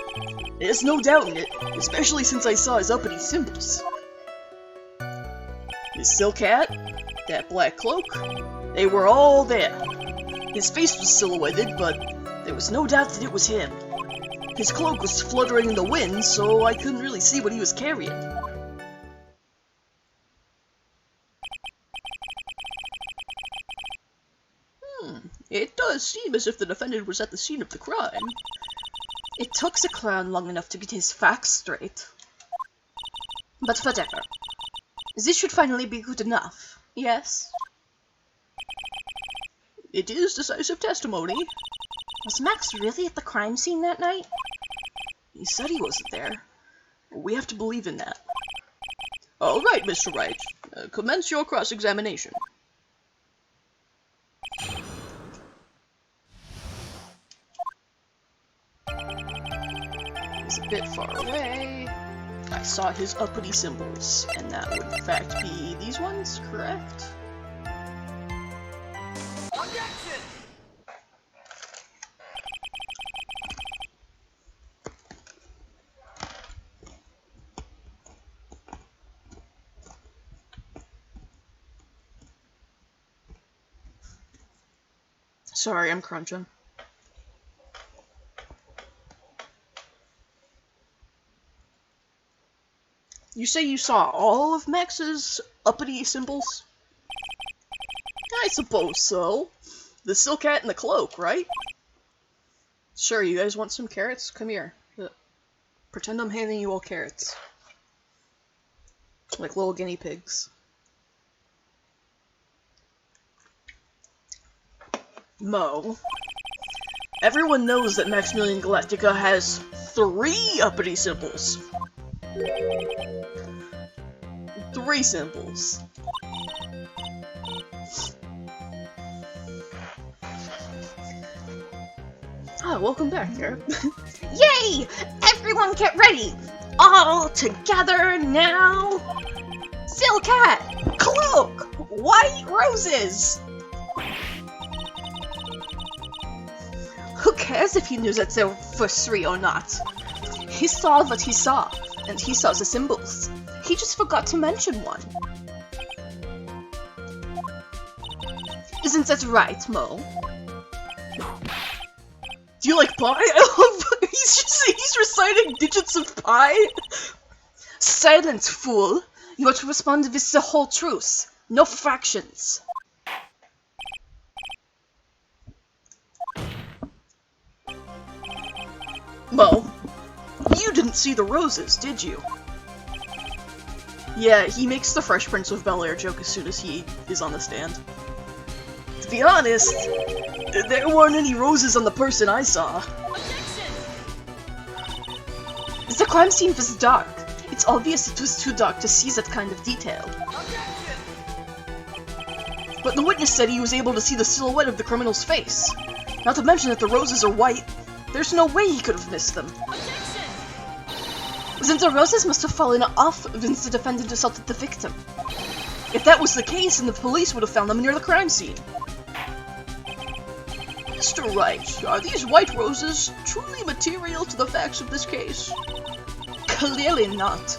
There's no doubt in it, especially since I saw his uppity symbols. His silk hat, that black cloak, they were all there. His face was silhouetted, but there was no doubt that it was him. His cloak was fluttering in the wind, so I couldn't really see what he was carrying. It does seem as if the defendant was at the scene of the crime. It took the clown long enough to get his facts straight. But whatever. This should finally be good enough, yes? It is decisive testimony. Was Max really at the crime scene that night? He said he wasn't there. We have to believe in that. All right, Mr. Wright. Commence your cross-examination. He's a bit far away. I saw his uppity symbols, and that would in fact be these ones, correct? Objection! Sorry, I'm crunching. You say you saw all of Max's uppity symbols? I suppose so. The silk hat and the cloak, right? Sure, you guys want some carrots? Come here. Pretend I'm handing you all carrots. Like little guinea pigs. Mo. Everyone knows that Maximilian Galactica has 3 uppity symbols. 3 symbols. Ah, welcome back, Garrett. Yay! Everyone get ready! All together now! Silcat! Cloak! White roses! Who cares if he knew that there were 3 or not? He saw what he saw, and he saw the symbols. He just forgot to mention one. Isn't that right, Mo? Do you like pie? I love he's reciting digits of pi. Silence, fool! You are to respond with the whole truth, no fractions. Mo, you didn't see the roses, did you? Yeah, he makes the Fresh Prince of Bel-Air joke as soon as he is on the stand. To be honest, there weren't any roses on the person I saw. The crime scene was dark. It's obvious it was too dark to see that kind of detail. But the witness said he was able to see the silhouette of the criminal's face. Not to mention that the roses are white. There's no way he could have missed them. Then the roses must have fallen off when the defendant assaulted the victim. If that was the case, then the police would have found them near the crime scene. Mr. Wright, are these white roses truly material to the facts of this case? Clearly not.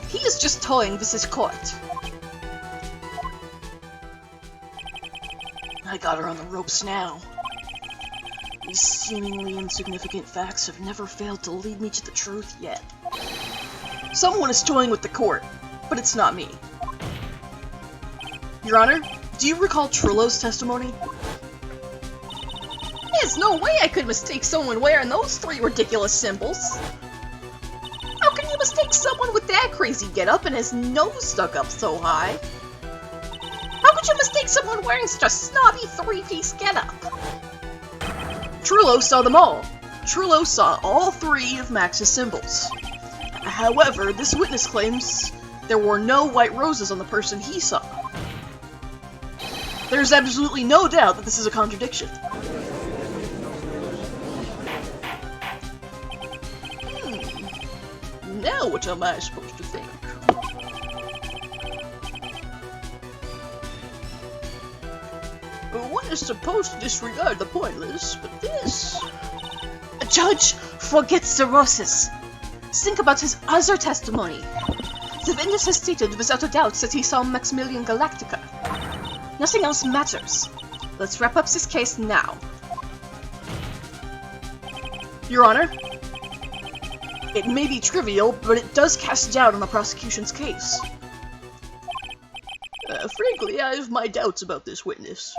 He is just toying with his court. I got her on the ropes now. These seemingly insignificant facts have never failed to lead me to the truth yet. Someone is toying with the court, but it's not me. Your Honor, do you recall Trillo's testimony? There's no way I could mistake someone wearing those 3 ridiculous symbols. How can you mistake someone with that crazy getup and his nose stuck up so high? How could you mistake someone wearing such a snobby 3-piece getup? Trillo saw them all. Trillo saw all 3 of Max's symbols. However, this witness claims there were no white roses on the person he saw. There's absolutely no doubt that this is a contradiction. Now what am I supposed to think? One is supposed to disregard the pointless, but this... A judge forgets the roses. Think about his other testimony. The witness has stated without a doubt that he saw Maximilian Galactica. Nothing else matters. Let's wrap up this case now. Your Honor, it may be trivial, but it does cast doubt on the prosecution's case. Frankly, I have my doubts about this witness.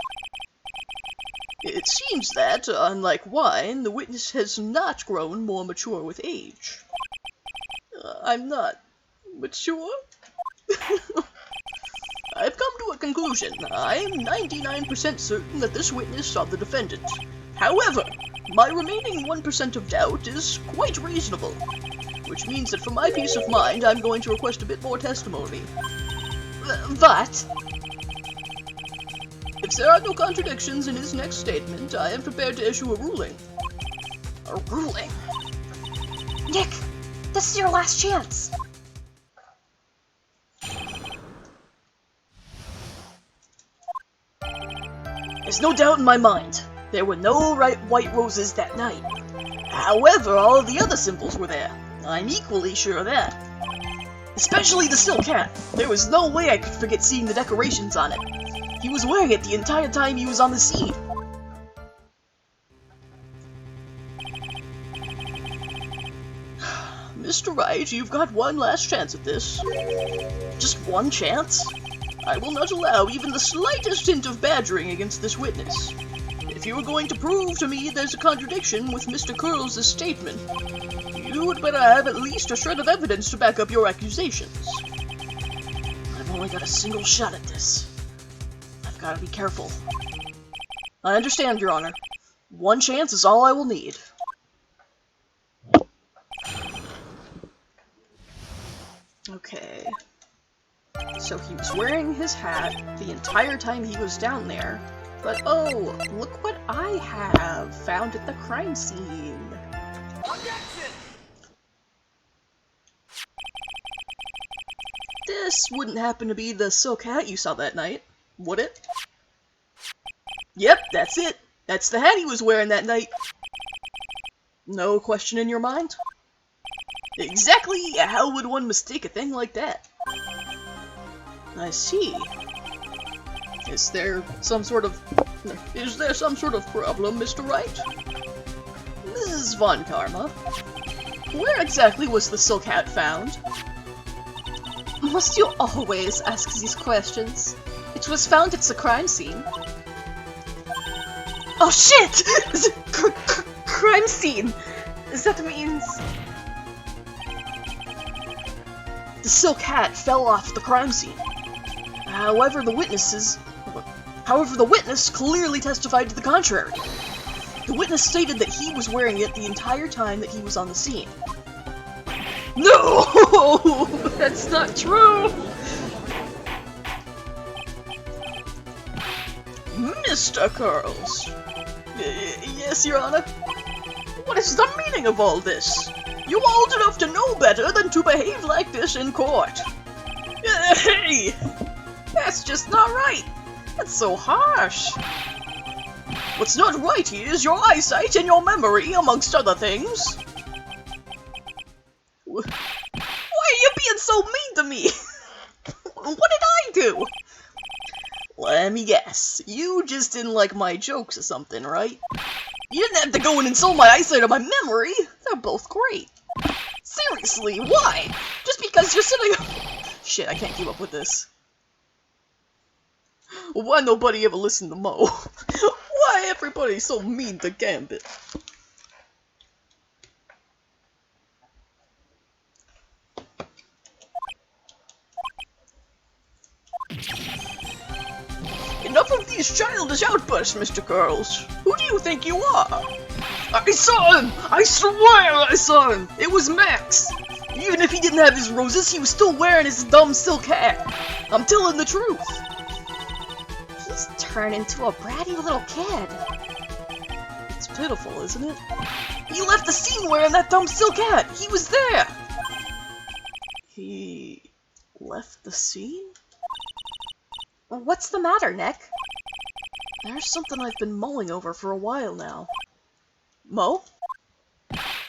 It seems that, unlike wine, the witness has not grown more mature with age. I'm not mature? I've come to a conclusion. I am 99% certain that this witness saw the defendant. However, my remaining 1% of doubt is quite reasonable, which means that for my peace of mind, I'm going to request a bit more testimony. But... If there are no contradictions in his next statement, I am prepared to issue a ruling. A ruling? Nick, this is your last chance. There's no doubt in my mind. There were no white roses that night. However, all of the other symbols were there. I'm equally sure of that. Especially the silk hat. There was no way I could forget seeing the decorations on it. He was wearing it the entire time he was on the scene. Mr. Wright, you've got one last chance at this. Just one chance? I will not allow even the slightest hint of badgering against this witness. If you are going to prove to me there's a contradiction with Mr. Curls' statement, you would better have at least a shred of evidence to back up your accusations. I've only got a single shot at this. I've got to be careful. I understand, Your Honor. One chance is all I will need. Okay. So he was wearing his hat the entire time he was down there. But oh, look what I have found at the crime scene. This wouldn't happen to be the silk hat you saw that night, would it? Yep, that's it. That's the hat he was wearing that night. No question in your mind? Exactly how would one mistake a thing like that? I see. Is there some sort of problem, Mr. Wright? Mrs. Von Karma, where exactly was the silk hat found? Must you always ask these questions? It was found at the crime scene. Oh shit! Crime scene! That means... The silk hat fell off the crime scene. However, the witness clearly testified to the contrary. The witness stated that he was wearing it the entire time that he was on the scene. No! That's not true! Mr. Curls. Yes, Your Honor? What is the meaning of all this? You are old enough to know better than to behave like this in court. Hey! That's just not right. That's so harsh. What's not right here is your eyesight and your memory, amongst other things. Why are you being so mean to me? What did I do? Let me guess. You just didn't like my jokes or something, right? You didn't have to go and insult my eyesight or my memory. They're both great. Seriously, why? Just because you're sitting... Shit, I can't keep up with this. Why nobody ever listened to Mo? Why everybody so mean to Gambit? Enough of these childish outbursts, Mr. Curls. Who do you think you are? I saw him! I swear I saw him! It was Max! Even if he didn't have his roses, he was still wearing his dumb silk hat. I'm telling the truth. He's turned into a bratty little kid. It's pitiful, isn't it? He left the scene wearing that dumb silk hat! He was there! He... left the scene? What's the matter, Nick? There's something I've been mulling over for a while now. Mo?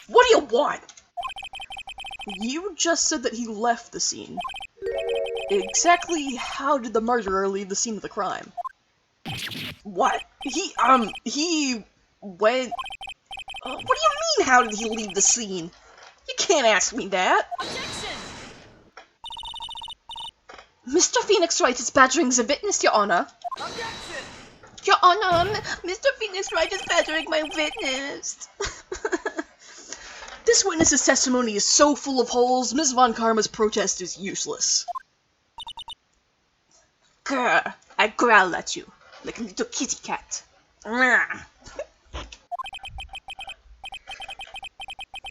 What do you want? You just said that he left the scene. Exactly how did the murderer leave the scene of the crime? What? He went... what do you mean, how did he leave the scene? You can't ask me that. Objection! Mr. Phoenix Wright is badgering the witness, Your Honor. Objection! Your Honor, Mr. Phoenix Wright is badgering my witness. This witness's testimony is so full of holes, Ms. Von Karma's protest is useless. Grr, I growl at you, like a little kitty cat.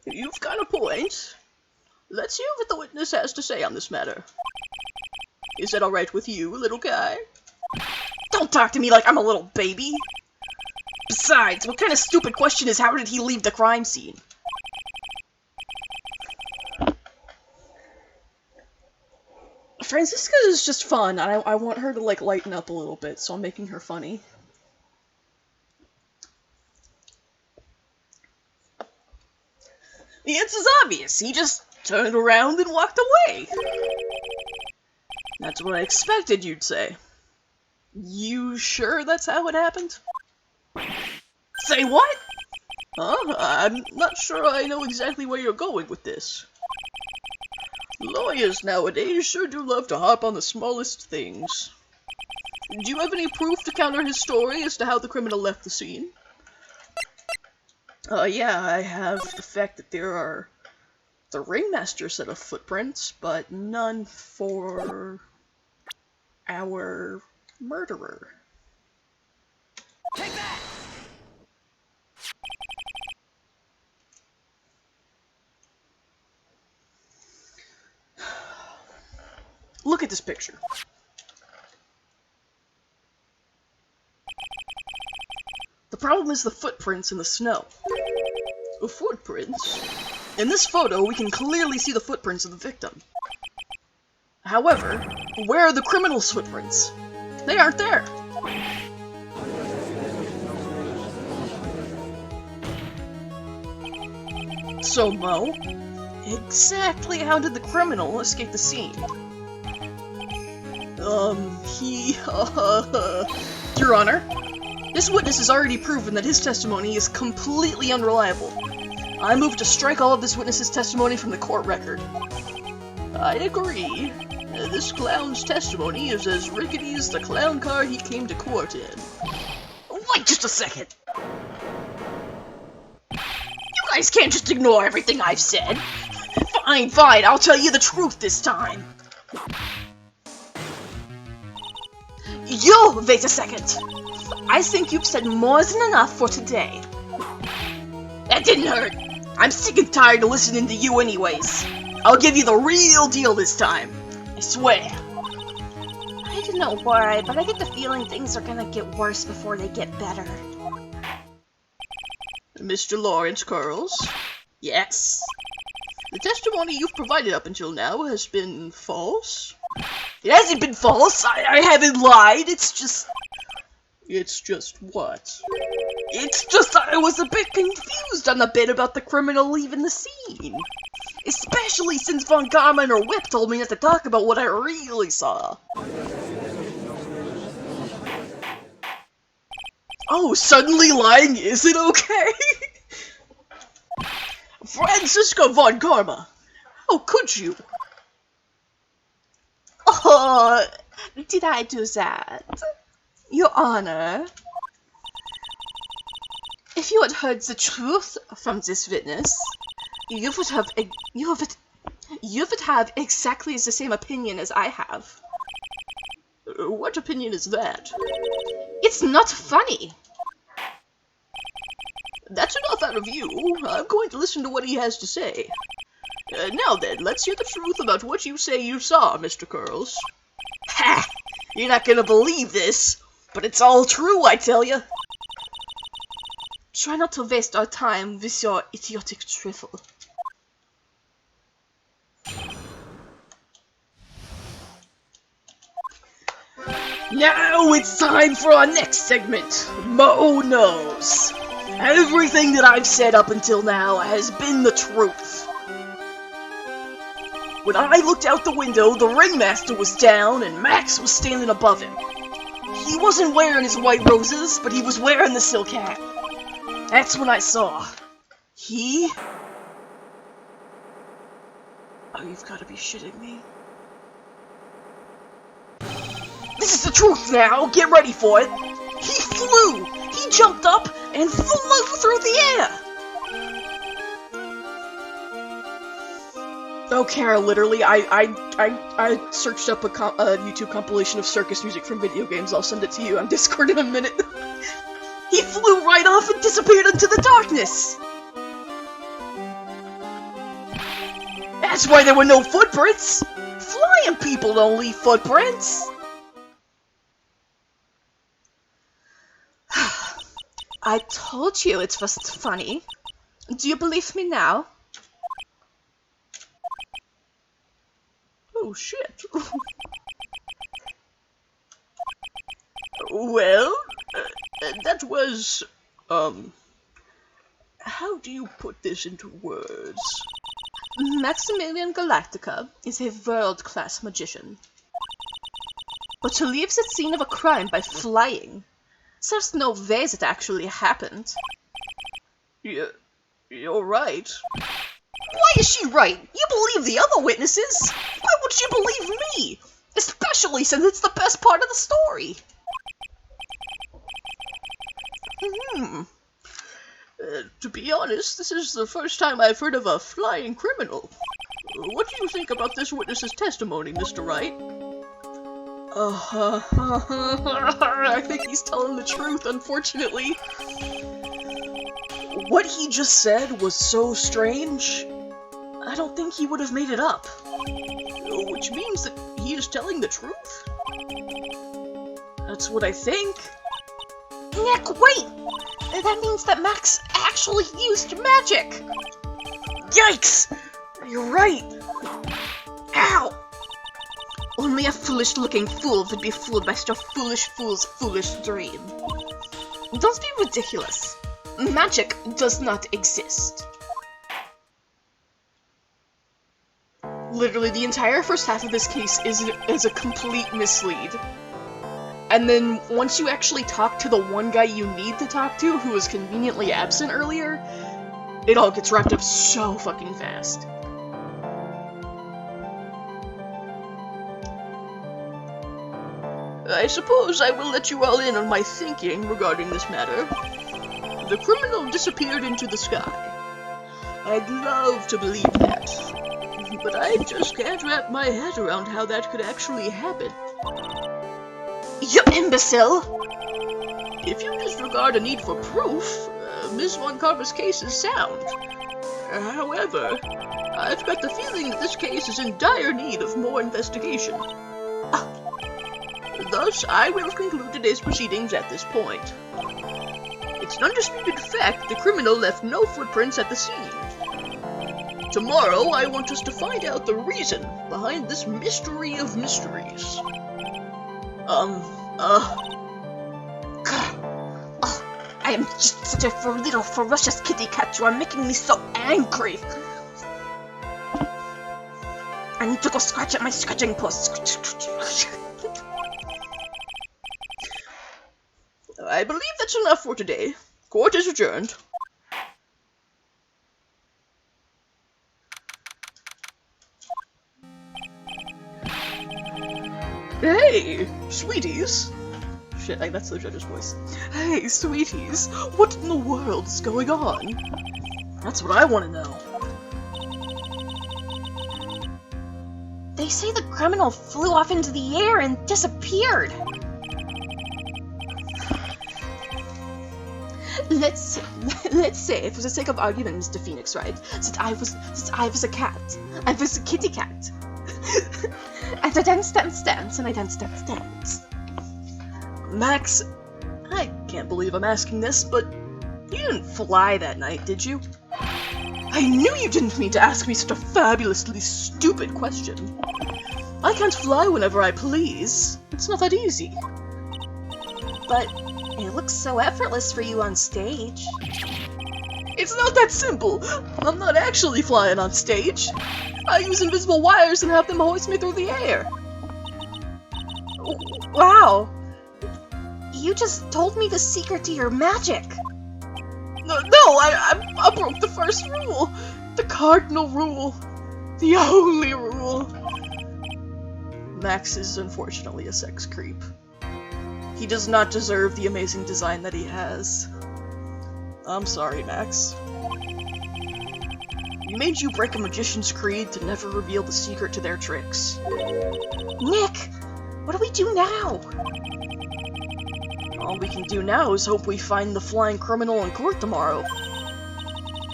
You've got a point. Let's hear what the witness has to say on this matter. Is that alright with you, little guy? Don't talk to me like I'm a little baby! Besides, what kind of stupid question is how did he leave the crime scene? Francisca is just fun, and I want her to, like, lighten up a little bit, so I'm making her funny. The answer's obvious. He just turned around and walked away. That's what I expected you'd say. You sure that's how it happened? Say what? Huh? I'm not sure I know exactly where you're going with this. Lawyers nowadays sure do love to hop on the smallest things. Do you have any proof to counter his story as to how the criminal left the scene? Yeah, I have the fact that there are the ringmaster set of footprints, but none for our murderer. Take that! Look at this picture. The problem is the footprints in the snow. The footprints? In this photo, we can clearly see the footprints of the victim. However, where are the criminal's footprints? They aren't there. So, Mo, exactly how did the criminal escape the scene? Your Honor, this witness has already proven that his testimony is completely unreliable. I move to strike all of this witness's testimony from the court record. I agree. This clown's testimony is as rickety as the clown car he came to court in. Wait just a second. You guys can't just ignore everything I've said. Fine, I'll tell you the truth this time. You, wait a second. I think you've said more than enough for today. That didn't hurt. I'm sick and tired of listening to you anyways. I'll give you the real deal this time. I swear. I don't know why, but I get the feeling things are gonna get worse before they get better. Mr. Lawrence Curls? Yes. The testimony you've provided up until now has been false? It hasn't been false. I haven't lied. It's just what? It's just I was a bit confused on the bit about the criminal leaving the scene. Especially since Von Garman or Whip told me not to talk about what I really saw. Oh, suddenly lying isn't okay? Francisca Von Garma, how could you? Oh, did I do that? Your Honor, if you had heard the truth from this witness, you would have exactly the same opinion as I have. What opinion is that? It's not funny. That's enough out of you. I'm going to listen to what he has to say. Now then, let's hear the truth about what you say you saw, Mr. Curls. Ha! You're not gonna believe this, but it's all true, I tell you. Try not to waste our time with your idiotic drivel. Now it's time for our next segment, Mo Knows. Everything that I've said up until now has been the truth. When I looked out the window, the ringmaster was down and Max was standing above him. He wasn't wearing his white roses, but he was wearing the silk hat. That's when I saw. He... Oh, you've got to be shitting me. This is the truth now, get ready for it. He flew! He jumped up and flew through the air! Oh, Kara, literally, I searched up a YouTube compilation of circus music from video games. I'll send it to you on Discord in a minute. He flew right off and disappeared into the darkness! That's why there were no footprints! Flying people don't leave footprints! I told you it was funny. Do you believe me now? Oh, shit. Well, that was, how do you put this into words? Maximilian Galactica is a world-class magician. But to leave the scene of a crime by flying, there's no way that actually happened. You're right. Why is she right? You believe the other witnesses? Why would you believe me? Especially since it's the best part of the story. To be honest, this is the first time I've heard of a flying criminal. What do you think about this witness's testimony, Mr. Wright? I think he's telling the truth, unfortunately. What he just said was so strange. I don't think he would have made it up. Which means that he is telling the truth? That's what I think. Nick, wait! That means that Max actually used magic! Yikes! You're right! Ow! Only a foolish-looking fool would be fooled by such a foolish fool's foolish dream. Don't be ridiculous. Magic does not exist. Literally, the entire first half of this case is a complete mislead. And then, once you actually talk to the one guy you need to talk to, who was conveniently absent earlier, it all gets wrapped up so fucking fast. I suppose I will let you all in on my thinking regarding this matter. The criminal disappeared into the sky. I'd love to believe that, but I just can't wrap my head around how that could actually happen. You imbecile! If you disregard a need for proof, Ms. Von Carver's case is sound. However, I've got the feeling that this case is in dire need of more investigation. Thus, I will conclude today's proceedings at this point. It's an undisputed fact the criminal left no footprints at the scene. Tomorrow, I want us to find out the reason behind this mystery of mysteries. I am just such a little ferocious kitty cat. You are making me so angry. I need to go scratch at my scratching post. I believe that's enough for today. Court is adjourned. Hey, sweeties. Shit, that's the judge's voice. Hey, sweeties, what in the world is going on? That's what I want to know. They say the criminal flew off into the air and disappeared. Let's say, for the sake of argument, Mr. Phoenix, right, that I was a cat. I was a kitty cat. And I danced, and I danced. Max, I can't believe I'm asking this, but you didn't fly that night, did you? I knew you didn't mean to ask me such a fabulously stupid question. I can't fly whenever I please. It's not that easy. But it looks so effortless for you on stage. It's not that simple. I'm not actually flying on stage. I use invisible wires and have them hoist me through the air. Wow. You just told me the secret to your magic. No, I broke the first rule. The cardinal rule. The only rule. Max is unfortunately a sex creep. He does not deserve the amazing design that he has. I'm sorry, Max. We made you break a magician's creed to never reveal the secret to their tricks. Nick, what do we do now? All we can do now is hope we find the flying criminal in court tomorrow.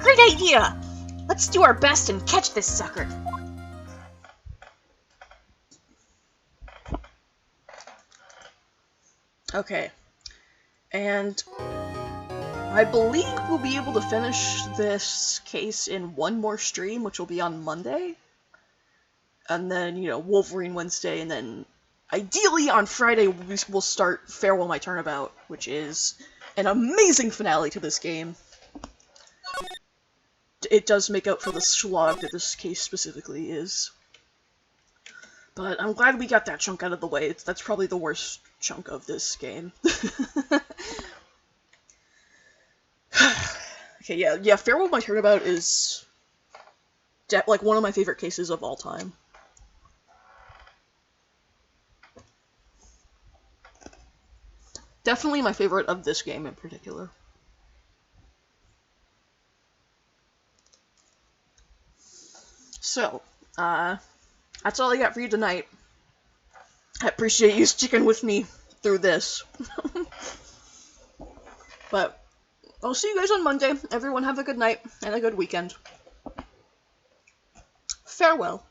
Great idea! Let's do our best and catch this sucker. Okay. And I believe we'll be able to finish this case in one more stream, which will be on Monday. And then, you know, Wolverine Wednesday, and then ideally on Friday we'll start Farewell My Turnabout, which is an amazing finale to this game. It does make up for the slog that this case specifically is. But I'm glad we got that chunk out of the way. That's probably the worst chunk of this game. Okay, yeah, Farewell My Turnabout is like one of my favorite cases of all time. Definitely my favorite of this game in particular. So, that's all I got for you tonight. I appreciate you sticking with me through this. But I'll see you guys on Monday. Everyone have a good night and a good weekend. Farewell.